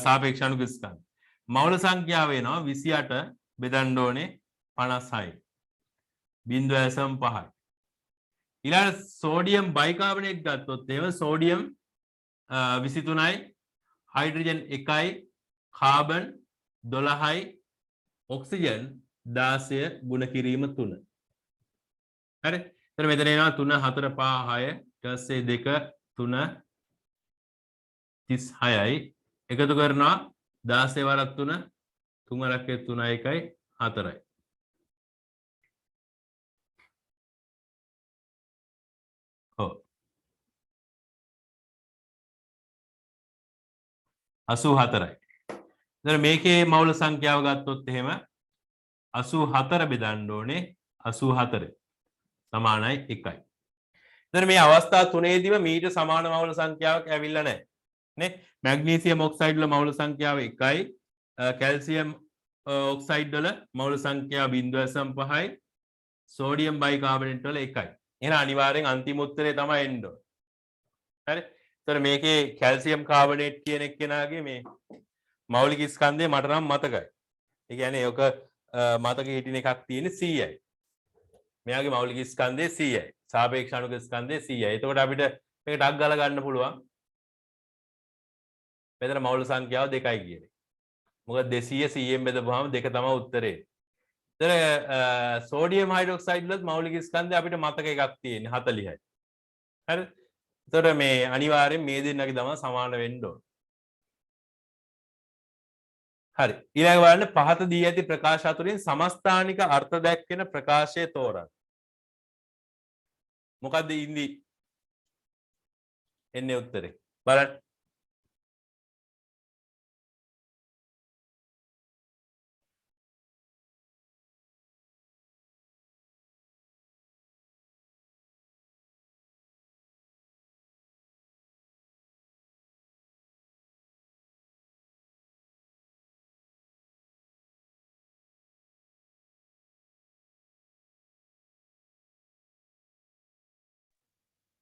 සාපේක්ෂ අණුක ස්කන්ධ. මවුල සංඛ්‍යාව වෙනවා 28 බෙදන්න ඕනේ 56යි. 0.5යි. ඊළඟ සෝඩියම් බයිකාබනේට් ගත්තොත් එහෙම සෝඩියම් 23යි හයිඩ්‍රජන් 1යි කාබන් 12යි ඔක්සිජන් 16 ගුණ කිරීම 3. හරි. එතන මෙතන එනවා 3 4 5 6 ඊට පස්සේ 2 3 36යි එකතු කරනවා 16 වරක් 3 3 වරක් 3 1යි 4යි. ඔව් 84යි. දැන් මේකේ මවුල සංඛ්‍යාව ගත්තොත් එහෙම 84 බෙදන්න ඕනේ 84 සමානයි 1යි. දැන් මේ අවස්ථා තුනේදීම මීට සමාන මවුල සංඛ්‍යාවක් ඇවිල්ලා නැහැ. නේ? මැග්නීසියම් ඔක්සයිඩ් වල මවුල සංඛ්‍යාව 1යි. කැල්සියම් ඔක්සයිඩ් වල මවුල සංඛ්‍යාව 0.5යි. සෝඩියම් බයිකාබනේට් වල 1යි. එහෙනම් අනිවාර්යෙන් අන්තිම උත්තරේ තමයි එන්න ඕනේ. හරි? ඒතර මේකේ කැල්සියම් කාබනේට් කියන එක්කෙනාගේ මේ මෞලික ස්කන්ධය මට නම් මතකයි. ඒ කියන්නේ ඔක මතකෙ හිටින එකක් තියෙන්නේ 100යි. මෙයාගේ මෞලික ස්කන්ධය 100යි. සාපේක්ෂ අණුක ස්කන්ධය 100යි. එතකොට අපිට මේක ටක් ගාලා ගන්න පුළුවන්. මෙතන මවුල සංඛ්‍යාව 2යි කියන්නේ. මොකද 200 100ෙන් බෙදපුවාම 2 තමයි උත්තරේ. එතන සෝඩියම් හයිඩ්‍රොක්සයිඩ් වලත් මෞලික ස්කන්ධය අපිට මතක එකක් තියෙන්නේ 40යි. හරි? එතකොට මේ අනිවාර්යෙන් මේ දෙන්නගේ තමයි සමාන වෙන්න ඕන. හරි. ඊළඟ බලන්න පහත දී ඇති ප්‍රකාශ අතුරින් සමස්ථානික අර්ථ දැක්වෙන ප්‍රකාශය තෝරන්න. මොකද්ද ඉන්දි එන්නේ උත්තරේ? බලන්න.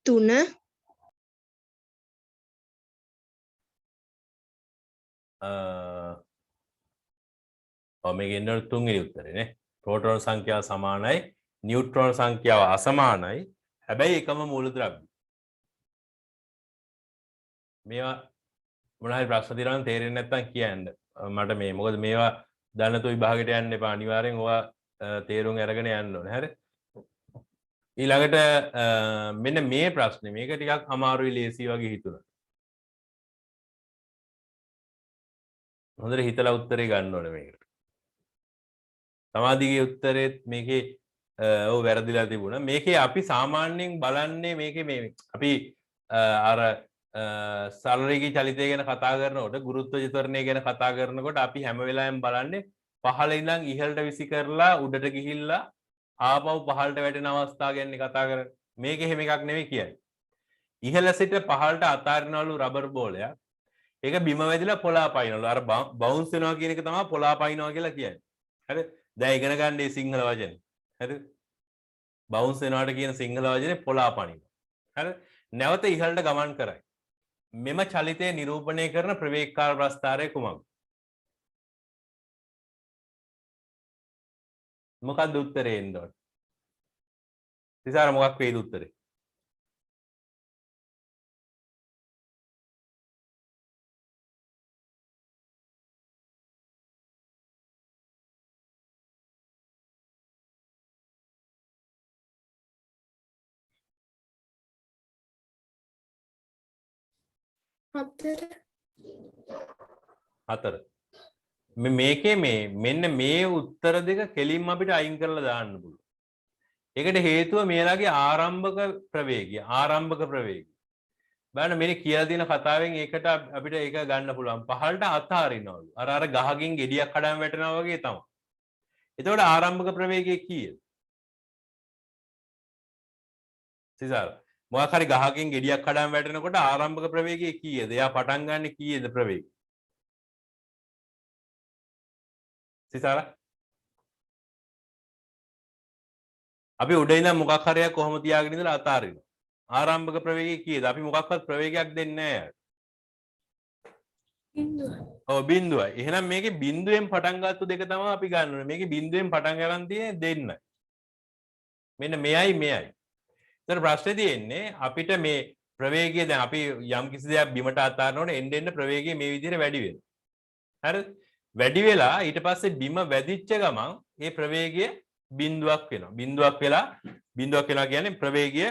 තුන මේකෙන් එන තුන්වෙනි උත්තරේ නේ. ප්‍රෝටෝන සංඛ්‍යාව සමානයි, නියුට්‍රෝන සංඛ්‍යාව අසමානයි. හැබැයි එකම මූලද්‍රව්‍ය. මේවා මොනවා හරි ප්‍රශ්න තියෙනවා නම් තේරෙන්නේ නැත්නම් කියන්න. මට මේ මොකද මේවා දැනතු විභාගයට යන්න එපා. අනිවාර්යෙන් ඕවා තේරුම් අරගෙන යන්න ඕනේ. හරි. ඊළඟට මෙන්න මේ ප්‍රශ්නේ මේක ටිකක් අමාරුයි ලේසි වගේ හිතුණා. හොඳට හිතලා උත්තරේ ගන්න ඕනේ මේකට. සමාධිගේ උත්තරෙත් මේකේ ඔව් වැරදිලා තිබුණා. මේකේ අපි සාමාන්‍යයෙන් බලන්නේ මේකේ මේ අපි අර සරලීගේ චලිතය ගැන කතා කරනකොට ගුරුත්ව චතුරණය ගැන කතා කරනකොට අපි හැම වෙලාවෙම බලන්නේ පහළ ඉඳන් ඉහළට විසි කරලා උඩට ගිහිල්ලා ආපහු පහළට වැටෙන අවස්ථාව ගැන කතා කරන්නේ. මේක එහෙම එකක් නෙවෙයි කියන්නේ. ඉහළ සිට පහළට අතාරිනවලු රබර් බෝලයක්. ඒක බිම වැදිලා පොළා පයින්නවලු. අර බවුන්ස් වෙනවා කියන එක තමයි පොළා පයින්නවා කියලා කියන්නේ. හරි? දැන් ඉගෙන ගන්න මේ සිංහල වචනේ. හරි? බවුන්ස් වෙනවාට කියන සිංහල වචනේ පොළා පනිනවා. හරි? නැවත ඉහළට ගමන් කරයි. මෙම චලිතය නිරූපණය කරන ප්‍රවේගකාර ප්‍රස්ථාරය කුමක්ද? මොකක්ද උත්තරේ එන්න ඕන? තිසාර මොකක් වේද උත්තරේ? හතර. මේකේ මෙන්න මේ උත්තර දෙක කෙලින්ම අපිට අයින් කරලා දාන්න පුළුවන්. ඒකට හේතුව මේලාගේ ආරම්භක ප්‍රවේගය. බලන්න මේ කියලා තියෙන කතාවෙන් ඒකට අපිට ඒක ගන්න පුළුවන්. පහළට අතාරිනවලු. අර ගහකින් ගෙඩියක් කඩාම වැටෙනවා වගේ තමයි. එතකොට ආරම්භක ප්‍රවේගය කීයද? සිසාර මොකක් හරි ගහකින් ගෙඩියක් කඩාම වැටෙනකොට ආරම්භක ප්‍රවේගය කීයද? එයා පටන් ගන්න කීයද ප්‍රවේගය? සිසාර අපි උඩ ඉඳන් මොකක් හරියක් කොහොම තියාගෙන ඉඳලා අතාරිනවා. ආරම්භක ප්‍රවේගය කීයද? අපි මොකක්වත් ප්‍රවේගයක් දෙන්නේ නැහැ. බිඳුවයි. ඔව් බිඳුවයි. එහෙනම් මේකේ බිඳුවෙන් පටන් ගත්ත දෙක තමයි අපි ගන්න ඕනේ. මේකේ බිඳුවෙන් පටන් ගන්න තියෙන්නේ දෙන්නයි. මෙන්න මෙයයි. ඒතර ප්‍රශ්නේ තියෙන්නේ අපිට මේ ප්‍රවේගය දැන් අපි යම් කිසි දෙයක් බිමට අතාරනකොට එන්න ප්‍රවේගය මේ විදිහට වැඩි වෙනවා. හරිද? වැඩි වෙලා ඊට පස්සේ බිම වැදිච්ච ගමන් ඒ ප්‍රවේගය බිඳුවක් වෙනවා. බිඳුවක් වෙනවා කියන්නේ ප්‍රවේගය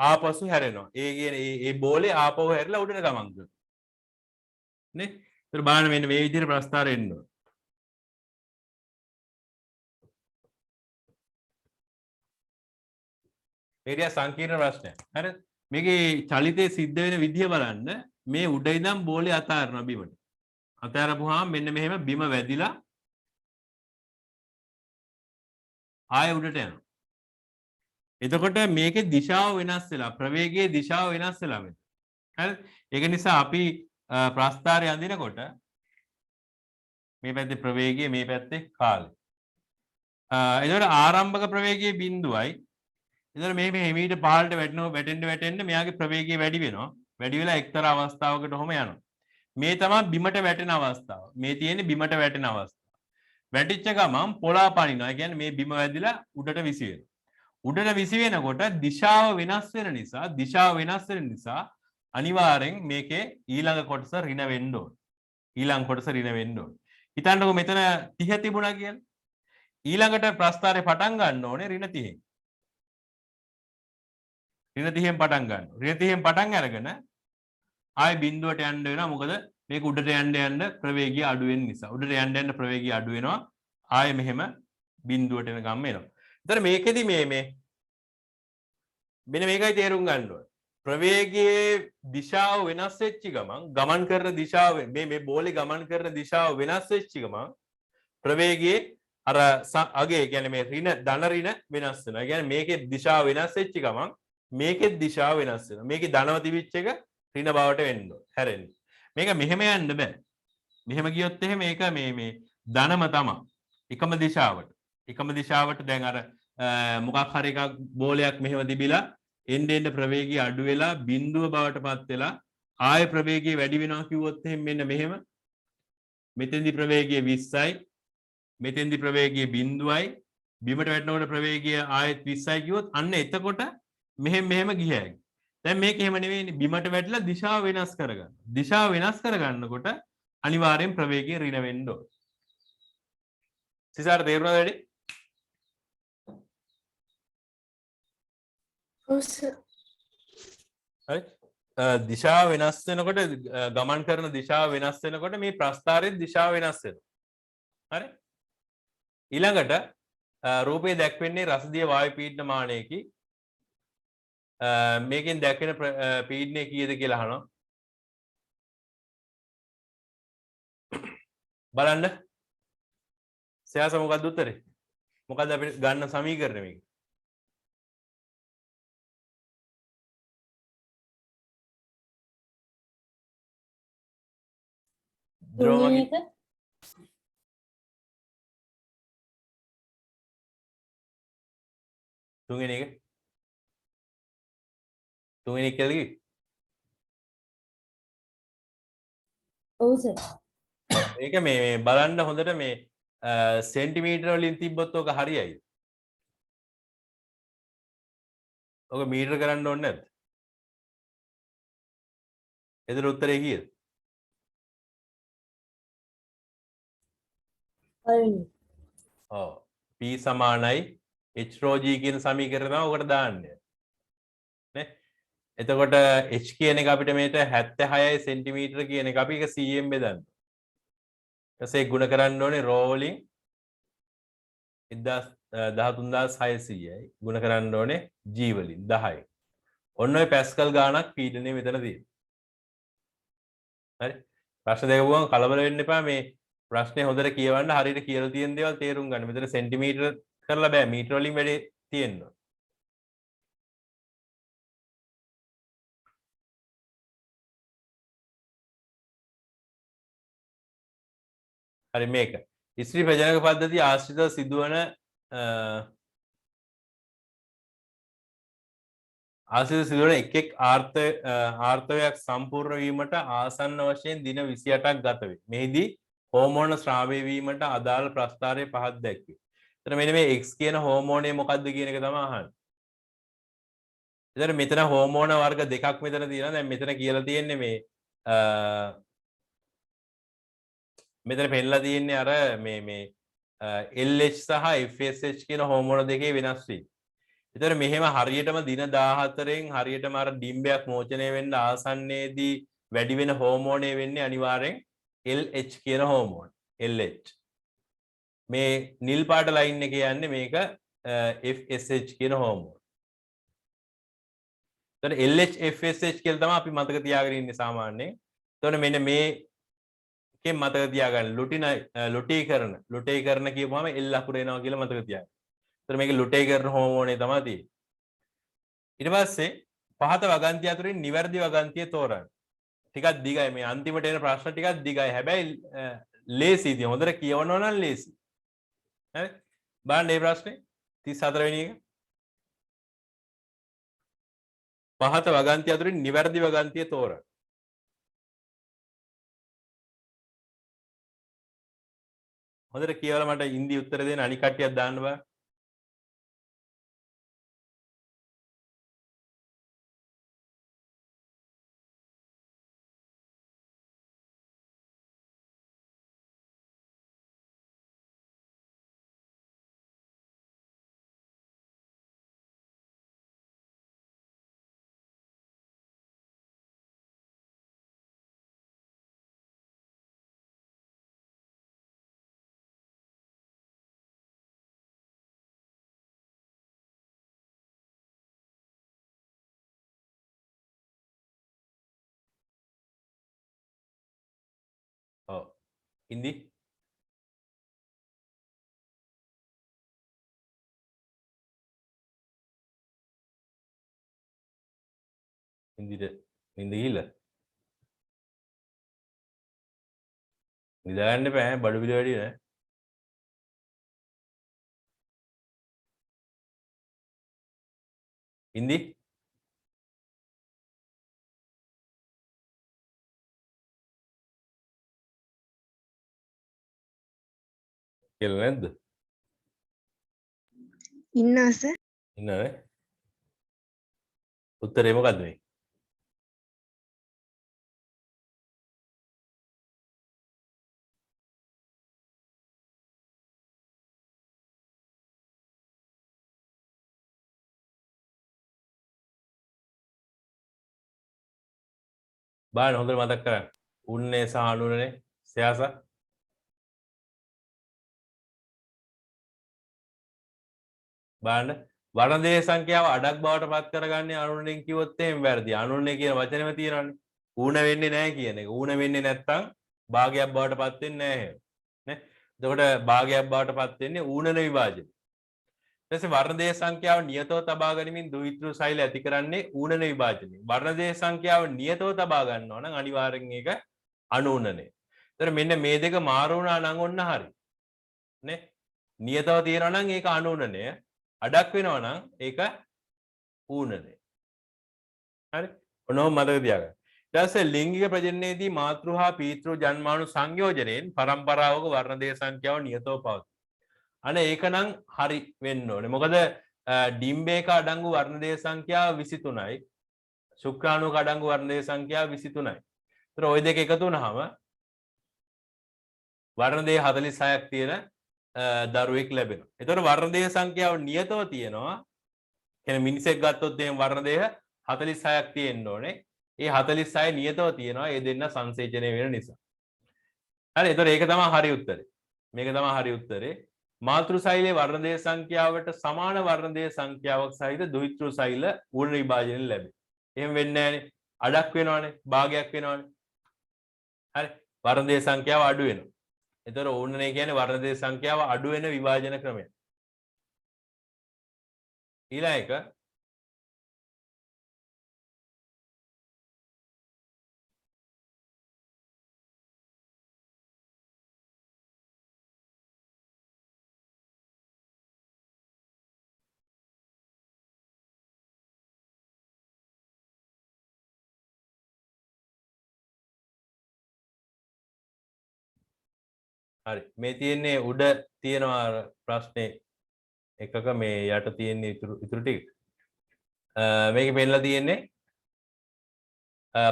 ආපසු හැරෙනවා. ඒ කියන්නේ ඒ බෝලේ ආපහු හැරිලා උඩට ගමන් කරනවා. නේ? ඒතර බලන්න මෙන්න මේ විදිහට ප්‍රස්ථාරය එන්න ඕන. මේක සංකීර්ණ ප්‍රශ්නයක්. හරිද? මේකේ චලිතයේ සිද්ධ වෙන විදිය බලන්න මේ උඩ ඉඳන් බෝලේ අතාරනවා බිමට. අතාරපුවාම මෙන්න මෙහෙම බිම වැදිලා ආය උඩට යනවා. එතකොට මේකේ දිශාව වෙනස් වෙලා ප්‍රවේගයේ දිශාව වෙනස් වෙලා මෙතන. හරිද? ඒක නිසා අපි ප්‍රස්ථාරය අඳිනකොට මේ පැත්තේ ප්‍රවේගය මේ පැත්තේ කාලය. එතකොට ආරම්භක ප්‍රවේගයේ බිඳුවයි. එතකොට මේ හිමීට පහළට වැටෙන්න මෙයාගේ ප්‍රවේගය වැඩි වෙනවා. වැඩි වෙලා එක්තරා අවස්ථාවකට ඔහම යනවා. මේ තමයි බිමට වැටෙන අවස්ථාව. මේ තියෙන්නේ බිමට වැටෙන අවස්ථාව. වැටිච්ච ගමන් පොළා පනිනවා. ඒ කියන්නේ මේ බිම වැදිලා උඩට විසි වෙනවා. උඩට විසි වෙනකොට දිශාව වෙනස් වෙන නිසා අනිවාර්යෙන් මේකේ ඊළඟ කොටස ඍණ වෙන්න ඕන. හිතන්නකෝ මෙතන 30 තිබුණා කියලා. ඊළඟට ප්‍රස්ථාරේ පටන් ගන්න ඕනේ ඍණ 30. ඍණ 30න් පටන් ගන්න. ඍණ 30න් පටන් අරගෙන ආයි බිඳුවට යන්න වෙනවා. මොකද මේක උඩට යන්න ප්‍රවේගය අඩු වෙන නිසා. උඩට යන්න ප්‍රවේගය අඩු වෙනවා. ආයෙ මෙහෙම බිඳුවට එන ගම්ම එනවා. ඒතර මේකෙදි මෙන්න මේකයි තේරුම් ගන්න ඕනේ. ප්‍රවේගයේ දිශාව වෙනස් වෙච්ච ගමන් ගමන් කරන දිශාව මේ බෝලේ ගමන් කරන දිශාව වෙනස් වෙච්ච ගමන් ප්‍රවේගයේ අර අගේ කියන්නේ මේ ධන ඍණ වෙනස් වෙනවා. ඒ කියන්නේ මේකේ දිශාව වෙනස් වෙච්ච ගමන් මේකෙත් දිශාව වෙනස් වෙනවා. මේකේ ධනව තිබිච්ච එක ඍණ බවට වෙන්න ඕන. හැරෙන්න. මේක මෙහෙම යන්න බෑ. මෙහෙම ගියොත් එහෙම මේක මේ ධනම තමයි. එකම දිශාවට දැන් අර මොකක් හරි එකක් බෝලයක් මෙහෙම තිබිලා එන්න ප්‍රවේගය අඩු වෙලා බිඳුව බවට පත් වෙලා ආය ප්‍රවේගය වැඩි වෙනවා කිව්වොත් එහෙම මෙන්න මෙහෙම මෙතෙන්දි ප්‍රවේගය 20යි මෙතෙන්දි ප්‍රවේගය 0යි බිමට වැටෙනකොට ප්‍රවේගය ආයෙත් 20යි කිව්වොත් අන්න එතකොට මෙහෙම ගියයි. දැන් මේක එහෙම නෙවෙයිනේ බිමට වැටිලා දිශාව වෙනස් කරගන්න. දිශාව වෙනස් කරගන්නකොට අනිවාර්යෙන් ප්‍රවේගය ඍණ වෙන්න ඕන. සිසාර තේරුණාද වැඩි? ඔව් සර්. හරි. දිශාව වෙනස් වෙනකොට ගමන් කරන දිශාව වෙනස් වෙනකොට මේ ප්‍රස්ථාරයේ දිශාව වෙනස් වෙනවා. හරි. ඊළඟට රූපේ දැක්වෙන්නේ රසදිය වායු පීඩන මානයකි. මේකෙන් දැක්වෙන පීඩනය කීයද කියලා අහනවා. බලන්න. සයාස මොකක්ද උත්තරේ? මොකක්ද අපිට ගන්න සමීකරණය මේක? තුන්වෙනි එක තුන්වෙනි එක තුන්වෙනි එක කියලා කිව්වේ? ඔව් සර්. මේක මේ බලන්න හොඳට මේ සෙන්ටිමීටර වලින් තිබ්බොත් ඔක හරියයි. ඔක මීටර කරන්න ඕනේ නැද්ද? එතන උත්තරේ කීයද? පළවෙනි. ඔව්. P සමානයි h rho g කියන සමීකරණය තමයි ඔකට දාන්නේ. නේ? එතකොට h කියන එක අපිට මේට 76යි සෙන්ටිමීටර කියන එක අපි ඒක cm බෙදන්න. ඊටසේ ගුණ කරන්න ඕනේ rho වලින් 13600යි ගුණ කරන්න ඕනේ g වලින් 10යි. ඔන්න ඔය පැස්කල් ගාණක් පීඩනය මෙතන තියෙනවා. හරි. ප්‍රශ්න දෙක ගුවන් කලබල වෙන්න එපා මේ ප්‍රශ්නේ හොඳට කියවන්න හරියට කියලා තියෙන දේවල් තේරුම් ගන්න. මෙතන සෙන්ටිමීටර කරලා බෑ මීටර වලින් වැඩි තියෙනවා. හරි මේක. ස්ත්‍රී ප්‍රජනක පද්ධතිය ආශ්‍රිතව සිදුවන එක් ආර්ථවයක් සම්පූර්ණ වීමට ආසන්න වශයෙන් දින 28ක් ගත වේ. මෙහිදී හෝමෝන ස්‍රාවය වීමට අදාළ ප්‍රස්ථාරය පහක් දැක්වේ. එතන මෙන්න මේ X කියන හෝමෝනය මොකක්ද කියන එක තමයි අහන්නේ. එතන මෙතන හෝමෝන වර්ග දෙකක් මෙතන තියෙනවා. දැන් මෙතන කියලා තියෙන්නේ මේ මෙතන පෙන්නලා තියෙන්නේ අර මේ LH සහ FSH කියන හෝමෝන දෙකේ වෙනස් වීම. එතකොට මෙහෙම හරියටම දින 14න් හරියටම අර ඩිම්බයක් මෝචනය වෙන්න ආසන්නයේදී වැඩි වෙන හෝමෝනය වෙන්නේ අනිවාර්යෙන් LH කියන හෝමෝන. LH. මේ නිල් පාට ලයින් එක යන්නේ මේක FSH කියන හෝමෝන. එතකොට LH FSH කියලා තමයි අපි මතක තියාගෙන ඉන්නේ සාමාන්‍යයෙන්. එතකොට මෙන්න මේකෙන් මතක තියාගන්න ලුටීකරණ කියපුවාම L අකුර එනවා කියලා මතක තියාගන්න. එතකොට මේක ලුටීකරණ හෝමෝනේ තමයි තියෙන්නේ. ඊට පස්සේ පහත වගන්තිය අතරින් නිවැරදි වගන්තිය තෝරන්න. ටිකක් දිගයි මේ අන්තිමට එන ප්‍රශ්න ටිකක් දිගයි. හැබැයි ලේසි ඉතින් හොඳට කියවනවා නම් ලේසි. හරි? බලන්න මේ ප්‍රශ්නේ 34 වෙනි එක. පහත වගන්තිය අතරින් නිවැරදි වගන්තිය තෝරන්න. හොඳට කියවලා මට ඉන්දි උත්තර දෙන්න අනික් කට්ටියක් දාන්න බෑ. ඔව්. ඉන්දි ඉන්දිට ඉන්ද ගිහිල්ලා නිදාගන්න එපා ඈ බඩු පිළ වැඩි නෑ. ඉන්දි කියලා නැද්ද? ඉන්නවා සර්. ඉන්නවනේ. උත්තරේ මොකද්ද මේ? බලන්න හොඳට මතක් කරගන්න. උන්නේ සහ අනුනේ ස්යාස. බලන්න වර්ණ දේශ සංඛ්‍යාව අඩක් බවට පත් කරගන්නේ අනුනෙන් කිව්වොත් එහෙම වැරදි. අනුනේ කියන වචනේම තියෙනවානේ. ඌණ වෙන්නේ නැහැ කියන එක. ඌණ වෙන්නේ නැත්තම් භාගයක් බවට පත් වෙන්නේ නැහැ එහෙම. නේ? එතකොට භාගයක් බවට පත් වෙන්නේ ඌණන විභාජනය. ඊට පස්සේ වර්ණ දේශ සංඛ්‍යාව නියතව තබා ගැනීමෙන් ද්විත්‍ර සෛල ඇති කරන්නේ ඌණන විභාජනය. වර්ණ දේශ සංඛ්‍යාව නියතව තබා ගන්නවා නම් අනිවාර්යෙන් ඒක අනුූණනය. ඒතර මෙන්න මේ දෙක මාරු වුණා නම් ඔන්න හරි. නේ? නියතව තියෙනවා නම් ඒක අනුූණනය. අඩක් වෙනවා නම් ඒක ඌණනය. හරි? ඔනෝ මතක තියාගන්න. ඊට පස්සේ ලිංගික ප්‍රජනනයේදී මාතෘ හා පීතෘ ජන්මාණු සංයෝජනයෙන් පරම්පරාවක වර්ණ දේශ සංඛ්‍යාව නියතව පවතී. අනේ ඒක නම් හරි වෙන්න ඕනේ. මොකද ඩිම්බේක අඩංගු වර්ණ දේශ සංඛ්‍යාව 23යි. ශුක්‍රාණුක අඩංගු වර්ණ දේශ සංඛ්‍යාව 23යි. ඒතර ওই දෙක එකතු වුනහම වර්ණ දේශ 46ක් තියෙන දරුවෙක් ලැබෙනවා. ඒතර වර්ණ දේශ සංඛ්‍යාව නියතව තියෙනවා. කියන්නේ මිනිසෙක් ගත්තොත් එහෙනම් වර්ණ දේශ 46ක් තියෙන්න ඕනේ. ඒ 46 නියතව තියෙනවා. ඒ දෙන්න සංසේචනය වෙන නිසා. හරි. ඒතර ඒක තමයි හරි උත්තරේ. මේක තමයි හරි උත්තරේ. මාතෘ සෛලයේ වර්ණ දේශ සංඛ්‍යාවට සමාන වර්ණ දේශ සංඛ්‍යාවක් සහිත ද්විත්‍ර සෛල ඌර්ණ විභාජනයෙන් ලැබේ. එහෙම වෙන්නේ නැහනේ. අඩක් වෙනවනේ. භාගයක් වෙනවනේ. හරි. වර්ණ දේශ සංඛ්‍යාව අඩු වෙනවා. ඒතර ඌර්ණනය කියන්නේ වර්ණ දේශ සංඛ්‍යාව අඩු වෙන විභාජන ක්‍රමය. ඊළඟ එක හරි මේ තියෙන්නේ උඩ තියෙනවා ප්‍රශ්නේ එකක මේ යට තියෙන්නේ ඉතුරු ටික මේකේ පෙන්නලා තියෙන්නේ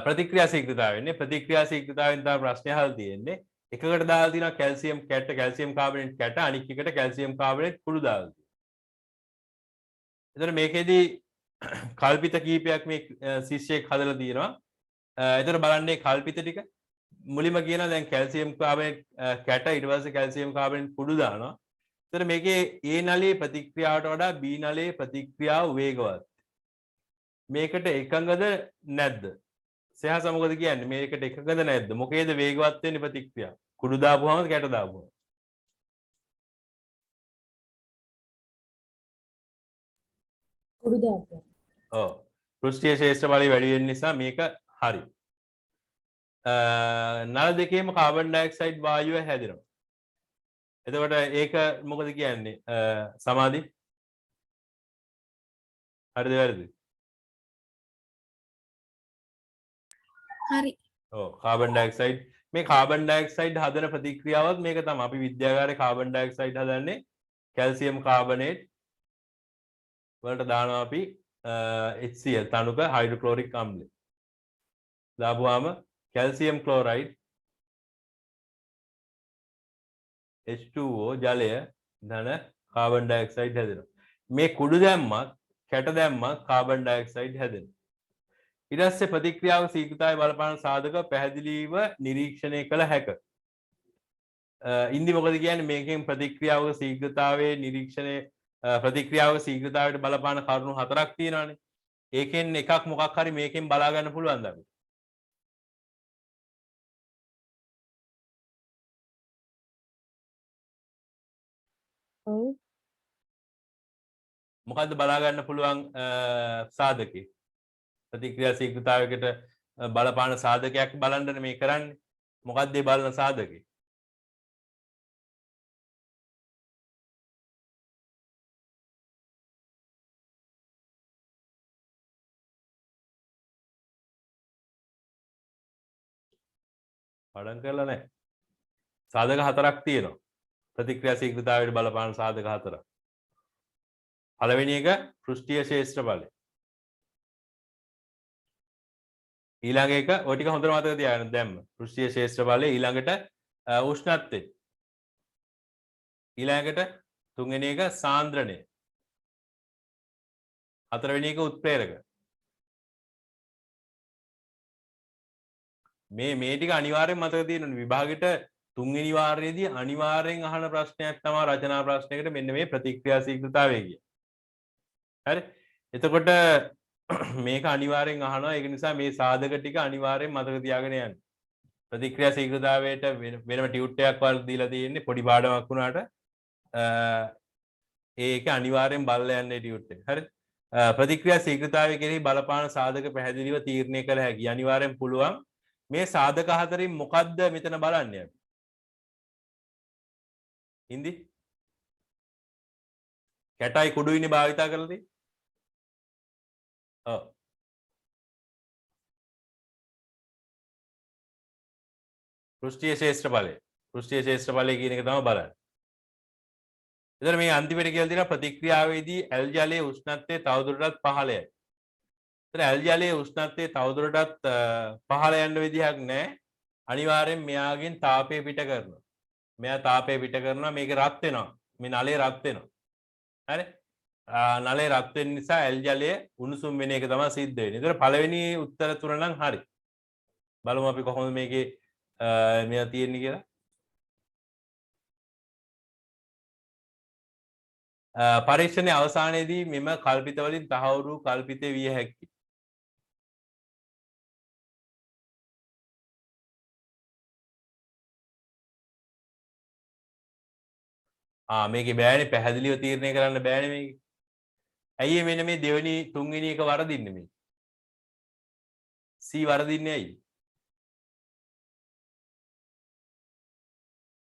ප්‍රතික්‍රියා ශීඝ්‍රතාවයනේ ප්‍රතික්‍රියා ශීඝ්‍රතාවයෙන් තමයි ප්‍රශ්නේ අහලා තියෙන්නේ එකකට දාලා තියෙනවා කැල්සියම් කැට කැල්සියම් කාබනේට් කැට අනික් එකට කැල්සියම් කාබනේට් කුඩු දාලා තියෙනවා. එතන මේකෙදී කල්පිත කීපයක් මේ ශිෂ්‍යයෙක් හදලා තියෙනවා. එතන බලන්නේ කල්පිත ටික මුලින්ම කියනවා දැන් කැල්සියම් කාබනේට් කැට ඊට පස්සේ කැල්සියම් කාබනේට් කුඩු දානවා. එතන මේකේ A නලයේ ප්‍රතික්‍රියාවට වඩා B නලයේ ප්‍රතික්‍රියාව වේගවත්. මේකට එකඟද නැද්ද? සයහස මොකද කියන්නේ? මේකට එකඟද නැද්ද? මොකේද වේගවත් වෙන්නේ ප්‍රතික්‍රියාව? කුඩු දාපුවම කැට දාපුවම. කුඩු දාපුවා. ඔව්. පෘෂ්ඨීය ශේෂ්ඨ බලය වැඩි වෙන නිසා මේක හරි. නල දෙකේම කාබන් ඩයොක්සයිඩ් වායුව හැදෙනවා. එතකොට ඒක මොකද කියන්නේ? සමාධි හරිද වැරදිද? හරි. ඔව් කාබන් ඩයොක්සයිඩ් මේ කාබන් ඩයොක්සයිඩ් හදන ප්‍රතික්‍රියාවත් මේක තමයි. අපි විද්‍යාගාරේ කාබන් ඩයොක්සයිඩ් හදන්නේ කැල්සියම් කාබනේට් වලට දානවා අපි HCl තනුක හයිඩ්‍රොක්ලෝරික් අම්ලය. දාපුවාම කැල්සියම් ක්ලෝරයිඩ් H2O ජලය ධන කාබන් ඩයොක්සයිඩ් හැදෙනවා. මේ කුඩු දැම්මත් කැට දැම්මත් කාබන් ඩයොක්සයිඩ් හැදෙනවා. ඊට පස්සේ ප්‍රතික්‍රියාව ශීඝ්‍රතාවය බලපාන සාධක පැහැදිලිව නිරීක්ෂණය කළ හැක. ඉන්දි මොකද කියන්නේ මේකෙන් ප්‍රතික්‍රියාවක ශීඝ්‍රතාවයේ නිරීක්ෂණය ප්‍රතික්‍රියාවක ශීඝ්‍රතාවයට බලපාන කරුණු හතරක් තියෙනවානේ. ඒකෙන් එකක් මොකක් හරි මේකෙන් බලා ගන්න පුළුවන්ද අපිට? ඔව්. මොකද්ද බලා ගන්න පුළුවන් සාධකේ? ප්‍රතික්‍රියා ශීඝ්‍රතාවයකට බලපාන සාධකයක් බලන්න මේ කරන්නේ. මොකක්ද ඒ බලන සාධකේ? පාඩම් කරලා නැහැ. සාධක හතරක් තියෙනවා. ප්‍රතික්‍රියා ශීඝ්‍රතාවයට බලපාන සාධක හතරක්. පළවෙනි එක පෘෂ්ඨීය ශේෂ්ඨ බලය. ඊළඟ එක ඔය ටික හොඳට මතක තියාගන්න දැම්ම. පෘෂ්ඨීය ශේෂ්ඨ බලය ඊළඟට උෂ්ණත්වය. ඊළඟට තුන්වෙනි එක සාන්ද්‍රණය. හතරවෙනි එක උත්ප්‍රේරක. මේ ටික අනිවාර්යෙන් මතක තියෙන්න විභාගෙට තුන්වෙනි වාරයේදී අනිවාර්යෙන් අහන ප්‍රශ්නයක් තමයි රචනා ප්‍රශ්නයකට මෙන්න මේ ප්‍රතික්‍රියා ශීඝ්‍රතාවය කිය. හරි. එතකොට මේක අනිවාර්යෙන් අහනවා. ඒක නිසා මේ සාධක ටික අනිවාර්යෙන් මතක තියාගෙන යන්න. ප්‍රතික්‍රියා ශීඝ්‍රතාවයට වෙනම ටියුට් එකක් වල දීලා තියෙන්නේ පොඩි පාඩමක් වුණාට ඒක අනිවාර්යෙන් බලලා යන්න ටියුට් එක. හරි. ප්‍රතික්‍රියා ශීඝ්‍රතාවය කෙරෙහි බලපාන සාධක පැහැදිලිව තීරණය කළ හැකි. අනිවාර්යෙන් පුළුවන්. මේ සාධක හතරින් මොකද්ද මෙතන බලන්නේ අපි? හින්දි කැටයි කුඩුයිනේ භාවිතා කරලා තියෙන්නේ. ඔව්. පෘෂ්ඨීය ශේෂ්ත්‍රඵලය. පෘෂ්ඨීය ශේෂ්ත්‍රඵලය කියන එක තමයි බලන්නේ. එතන මේ අන්තිමට කියලා තියෙනවා ප්‍රතික්‍රියාවේදී ඇල් ජලයේ උෂ්ණත්වය තවදුරටත් පහළ යයි. එතන ඇල් ජලයේ උෂ්ණත්වය තවදුරටත් පහළ යන්න විදිහක් නැහැ. අනිවාර්යෙන් මෙයාගෙන් තාපය පිට කරනවා. මෙයා තාපය පිට කරනවා මේක රත් වෙනවා. මේ නලය රත් වෙනවා. හරි? නලය රත් වෙන නිසා ඇල් ජලය උණුසුම් වෙන එක තමයි සිද්ධ වෙන්නේ. ඒතර පළවෙනි උත්තර තුන නම් හරි. බලමු අපි කොහොමද මේකේ මෙයා තියෙන්නේ කියලා. පරීක්ෂණයේ අවසානයේදී මෙම කල්පිත වලින් තහවුරු කල්පිත විය හැකියි. මේකේ බෑනේ පැහැදිලිව තීරණය කරන්න බෑනේ මේක. ඇයි මෙන්න මේ දෙවෙනි තුන්වෙනි එක වරදින්නේ මේ? C වරදින්නේ ඇයි?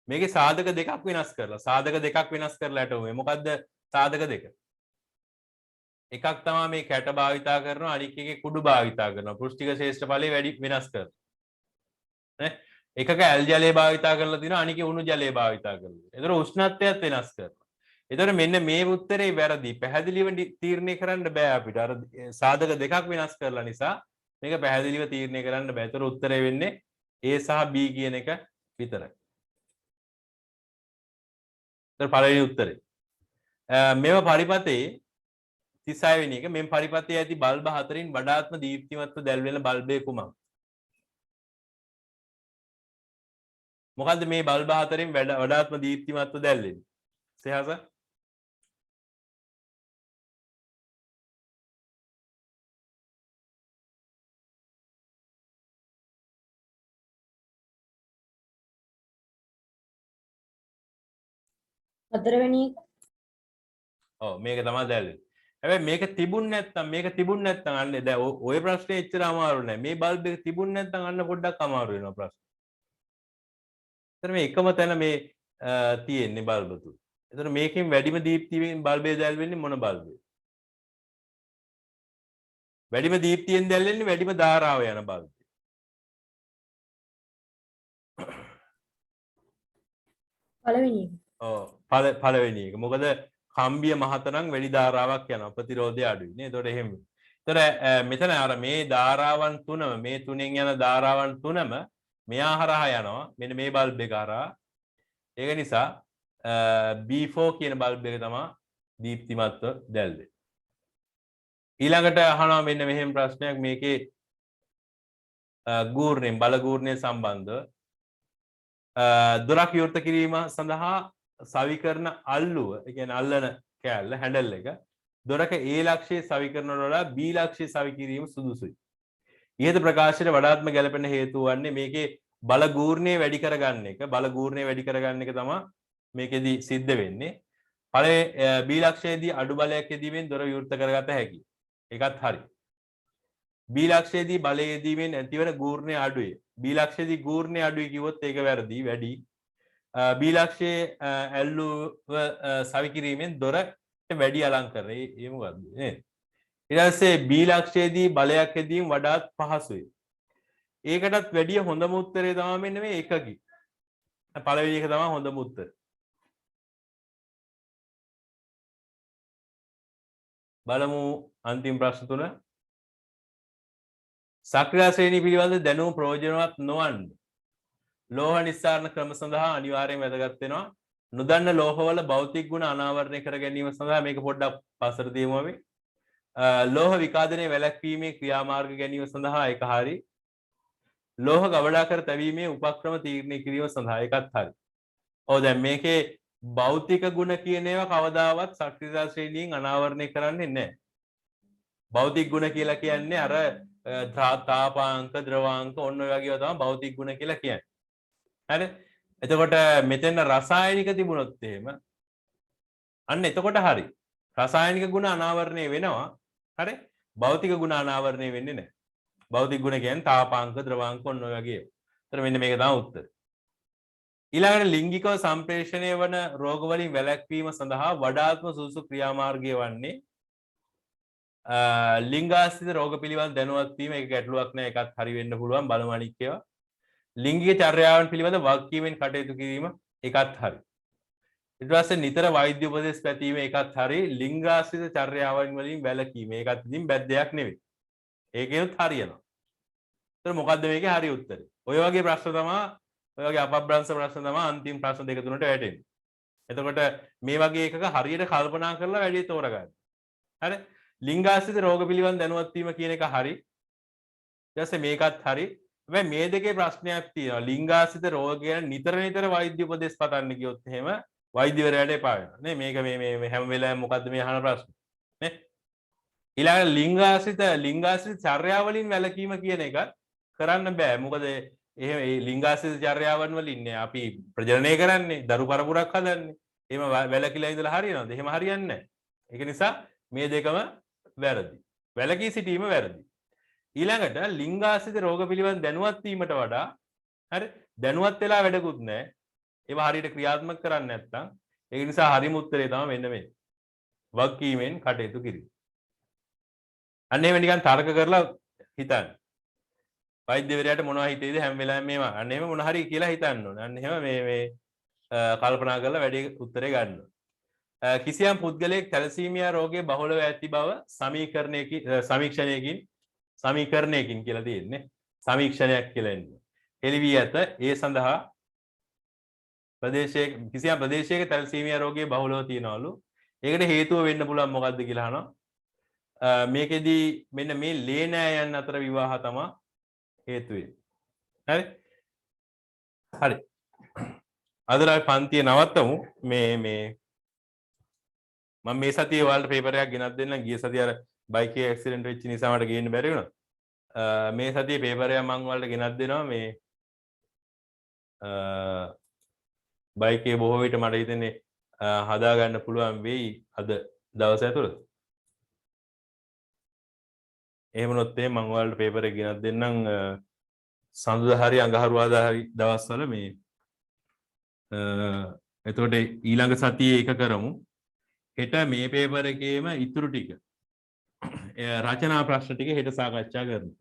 මේකේ සාධක දෙකක් වෙනස් කරලා සාධක දෙකක් වෙනස් කරලා යටුවේ. මොකද්ද සාධක දෙක? එකක් තමයි මේ කැට භාවිතා කරනවා අනික එකේ කුඩු භාවිතා කරනවා. පෘෂ්ඨික ශේෂ්ඨඵලය වැඩි වෙනස් කරනවා. නේ? එකක ඇල් ජලය භාවිතා කරලා තිනවා අනිකේ උණු ජලය භාවිතා කරලා. ඒතර උෂ්ණත්වයත් වෙනස් කරනවා. ඒතර මෙන්න මේ උත්තරේ වැරදි. පැහැදිලිව තීරණය කරන්න බෑ අපිට. අර සාධක දෙකක් වෙනස් කරලා නිසා මේක පැහැදිලිව තීරණය කරන්න බෑ. ඒතර උත්තරේ වෙන්නේ A සහ B කියන එක විතරයි. ඒතර පළවෙනි උත්තරේ. මේව පරිපතේ 36 වෙනි එක මෙම් පරිපතේ ඇති බල්බ හතරින් වඩාත්ම දීප්තිමත්ව දැල්වෙන බල්බය කුමක්ද? මොකද්ද මේ බල්බ හතරින් වඩාත්ම දීප්තිමත්ව දැල්වෙන්නේ? සෙහස හතරවෙනි ඔව් මේක තමයි දැල්වෙන්නේ. හැබැයි මේක තිබුණ නැත්නම් අන්න දැන් ඔය ප්‍රශ්නේ එච්චර අමාරු නෑ. මේ බල්බ් එක තිබුණ නැත්නම් අන්න පොඩ්ඩක් අමාරු වෙනවා ප්‍රශ්නේ. එතන මේ එකම තැන මේ තියෙන්නේ බල්බ තුන. එතන මේකෙන් වැඩිම දීප්තියෙන් බල්බය දැල්වෙන්නේ මොන බල්බේ? වැඩිම දීප්තියෙන් දැල්වෙන්නේ වැඩිම ධාරාව යන බල්බේ. පළවෙනි එක. ඔව් පළවෙනි එක. මොකද කම්බිය මහතනම් වැඩි ධාරාවක් යනවා ප්‍රතිරෝධය අඩුයි නේ. ඒතකොට එහෙම. ඒතර මෙතන අර මේ ධාරාවන් තුනම මේ තුනෙන් යන ධාරාවන් තුනම මෙයා හරහා යනවා. මෙන්න මේ බල්බ් එක හරහා. ඒක නිසා B4 කියන බල්බ් එක තමයි දීප්තිමත්ව දැල්වෙන්නේ. ඊළඟට අහනවා මෙන්න මෙහෙම ප්‍රශ්නයක් මේකේ ගූර්ණයෙන් බල ගූර්ණය සම්බන්ධව දොරක් විවෘත කිරීම සඳහා සවි කරන අල්ලුව, ඒ කියන්නේ අල්ලන කෑල්ල හැන්ඩල් එක දොරක A ලක්ෂයේ සවි කරනවට වඩා B ලක්ෂයේ සවි කිරීම සුදුසුයි. ඉහත ප්‍රකාශයට වඩාත්ම ගැලපෙන හේතුව වන්නේ මේකේ බල ගූර්ණය වැඩි කරගන්න එක. බල ගූර්ණය වැඩි කරගන්න එක තමයි මේකෙදි සිද්ධ වෙන්නේ. පළවෙනි B ලක්ෂයේදී අඩු බලයක් යෙදීමෙන් දොර විවෘත කරගත හැකියි. ඒකත් හරි. B ලක්ෂයේදී බලය යෙදීමෙන් ඇතිවන ගූර්ණය අඩුයි. B ලක්ෂයේදී ගූර්ණය අඩුයි කිව්වොත් ඒක වැරදි වැඩි. B ලක්ෂයේ ඇල්ලුව සවි කිරීමෙන් දොරට වැඩි අලංකරණය. ඒ මොකද්ද නේද? ඊට පස්සේ B ලක්ෂයේදී බලයක් යෙදීම වඩාත් පහසුයි. ඒකටත් වැඩිය හොඳම උත්තරේ තමයි මෙන්න මේ එකකි. පළවෙනි එක තමයි හොඳම උත්තරේ. බලමු අන්තිම ප්‍රශ්න තුන. සක්‍රිය ශ්‍රේණිය පිළිබඳ දැනුම ප්‍රයෝජනවත් නොවන්න ලෝහ නිස්සාරණ ක්‍රම සඳහා අනිවාර්යයෙන් වැදගත් වෙනවා. නොදන්න ලෝහවල භෞතික ගුණ අනාවරණය කර ගැනීම සඳහා මේක පොඩ්ඩක් පස්සට තියමු අපි. ලෝහ විකාදනයේ වැළැක්වීමේ ක්‍රියාමාර්ග ගැනීම සඳහා ඒක හරි. ලෝහ ගබඩා කර තැබීමේ උපක්‍රම තීරණය කිරීම සඳහා එකත් හරි. ඔව් දැන් මේකේ භෞතික ගුණ කියන ඒවා කවදාවත් ශක්තිදා ශ්‍රේණියෙන් අනාවරණය කරන්නේ නැහැ. භෞතික ගුණ කියලා කියන්නේ අර තාපාංක ද්‍රවාංක ඔන්න ඔය වගේ තමයි භෞතික ගුණ කියලා කියන්නේ. හරි? එතකොට මෙතන රසායනික තිබුණොත් එහෙම අන්න එතකොට හරි. රසායනික ගුණ අනාවරණය වෙනවා. හරි? භෞතික ගුණ අනාවරණය වෙන්නේ නැහැ. භෞතික ගුණ කියන්නේ තාපාංක ද්‍රවාංක ඔන්න ඔය වගේ. ඒතර මෙන්න මේක තමයි උත්තර. ඊළඟට ලිංගිකව සම්ප්‍රේෂණය වන රෝග වලින් වැළැක්වීම සඳහා වඩාත්ම සුදුසු ක්‍රියාමාර්ගය වන්නේ ලිංගාශ්‍රිත රෝග පිළිබඳ දැනුවත් වීම. ඒක ගැටලුවක් නෑ. ඒකත් හරි වෙන්න පුළුවන්. බලමු අනික් ඒවා. ලිංගික චර්යාවන් පිළිබඳ වගකීමෙන් කටයුතු කිරීම ඒකත් හරි. ඊට පස්සේ නිතර වෛද්‍ය උපදෙස් පැතීම ඒකත් හරි. ලිංගාශ්‍රිත චර්යාවන් වලින් වැළකීම ඒකත් ඉතින් බැත් දෙයක් නෙවෙයි. ඒකෙත් හරියනවා. ඒතර මොකද්ද මේකේ හරි උත්තරේ? ඔය වගේ ප්‍රශ්න තමයි ඔය වගේ අපබ්‍රංශ ප්‍රශ්න තමයි අන්තිම ප්‍රශ්න දෙක තුනට වැටෙන්නේ. එතකොට මේ වගේ එකක හරියට කල්පනා කරලා වැඩි තෝරගන්න. හරි? ලිංගාශ්‍රිත රෝග පිළිබඳ දැනුවත් වීම කියන එක හරි. ඊට පස්සේ මේකත් හරි. හැබැයි මේ දෙකේ ප්‍රශ්නයක් තියෙනවා. ලිංගාශ්‍රිත රෝග ගැන නිතර නිතර වෛද්‍ය උපදෙස් පතන්න ගියොත් එහෙම වෛද්‍යවරයාට එපා වෙනවා. නේ මේක මේ හැම වෙලාවෙම මොකද්ද මේ අහන ප්‍රශ්න. නේ? ඊළඟ ලිංගාශ්‍රිත චර්යාවලින් වැළකීම කියන එක කරන්න බෑ. මොකද එහෙම ලිංගාශ්‍රිත චර්යාවන් වලින් අපි ප්‍රජනනය කරන්නේ, දරු පරපුරක් හදන්නේ. එහෙම වැළකීලා ඉඳලා හරියනවද? එහෙම හරියන්නේ නැහැ. ඒක නිසා මේ දෙකම වැරදි. වැළකී සිටීම වැරදි. ඊළඟට ලිංගාශ්‍රිත රෝග පිළිබඳ දැනුවත් වීමට වඩා හරි දැනුවත් වෙලා වැඩකුත් නැහැ. ඒවා හරියට ක්‍රියාත්මක කරන්නේ නැත්නම් ඒක නිසා හරිම උත්තරේ තමයි මෙන්න මේ. වගකීමෙන් කටයුතු කිරීම. අන්න එහෙම නිකන් තර්ක කරලා හිතන්න. වෛද්‍යවරයාට මොනවා හිතේද හැම වෙලාවෙම මේවා. අන්න එහෙම මොන හරි කියලා හිතන්න ඕනේ. අන්න එහෙම මේ කල්පනා කරලා වැඩි උත්තරේ ගන්න ඕනේ. කිසියම් පුද්ගලයෙක් තැලසීමියා රෝගයේ බහුලව ඇති බව සමීකරණයකින් කියලා තියෙන්නේ. සමීක්ෂණයක් කියලා එන්නේ. හෙළිවී ඇත. ඒ සඳහා කිසියම් ප්‍රදේශයක තැලසීමියා රෝගයේ බහුලව තියනවලු. ඒකට හේතුව වෙන්න පුළුවන් මොකද්ද කියලා අහනවා. මේකෙදී මෙන්න මේ ලේ නෑයන් අතර විවාහ තමයි හේතු වෙන්නේ. හරි? හරි. අද අපි පන්තිය නවත්තමු. මම මේ සතියේ ඔයාලට පේපර් එකක් ගෙනත් දෙන්නම්. ගිය සතියේ අර බයික් එක ඇක්සිඩන්ට් වෙච්ච නිසා මට ගේන්න බැරි වුණා. මේ සතියේ පේපර් එක මම ඔයාලට ගෙනත් දෙනවා. මේ බයික් එක බොහෝ විට මට හිතෙන්නේ හදා ගන්න පුළුවන් වෙයි අද දවස් ඇතුළත. එහෙමනොත් මම ඔයාලට පේපර් එක ගෙනත් දෙන්නම්. සඳුදා හරි අඟහරුවාදා හරි දවස්වල මේ එතකොට ඊළඟ සතියේ ඒක කරමු. හෙට මේ පේපර් එකේම ඉතුරු ටික රචනා ප්‍රශ්න ටික හෙට සාකච්ඡා කරමු.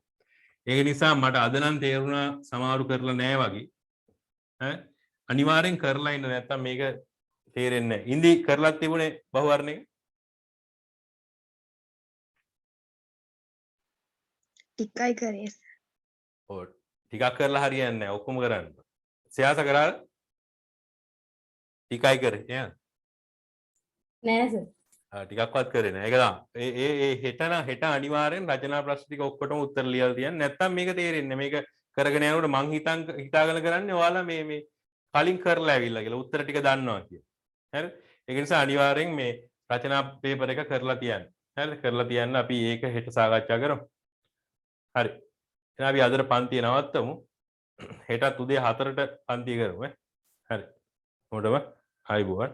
ඒක නිසා මට අද නම් තේරුණා සමාරු කරලා නැහැ වගේ. අනිවාර්යෙන් කරලා ඉන්න නැත්තම් මේක තේරෙන්නේ නැහැ. ඉන්දි කරලා තිබුණේ බහුවර්ණයක. ටිකයි කරේ. ඔව් ටිකක් කරලා හරියන්නේ නැහැ. ඔක්කොම කරන්න. සයාස කරාද? ටිකයි කරේ. නේද? නෑ සර්. ටිකක්වත් කරේ නෑ. ඒක තමයි. හෙට අනිවාර්යෙන් රචනා ප්‍රශ්න ටික ඔක්කොටම උත්තර ලියලා තියන්න. නැත්තම් මේක තේරෙන්නේ මේක කරගෙන යනකොට මං හිතාගෙන කරන්නේ ඔයාලා මේ කලින් කරලා ඇවිල්ලා කියලා උත්තර ටික දන්නවා කියලා. හරි? ඒක නිසා අනිවාර්යෙන් මේ රචනා පේපර් එක කරලා තියන්න. හරිද? කරලා තියන්න අපි ඒක හෙට සාකච්ඡා කරමු. හරි. එහෙනම් අපි අදට පන්තිය නවත්තමු. හෙටත් උදේ 4ට පන්තිය කරමු. හරි. මොකටද? ආයිබෝවන්.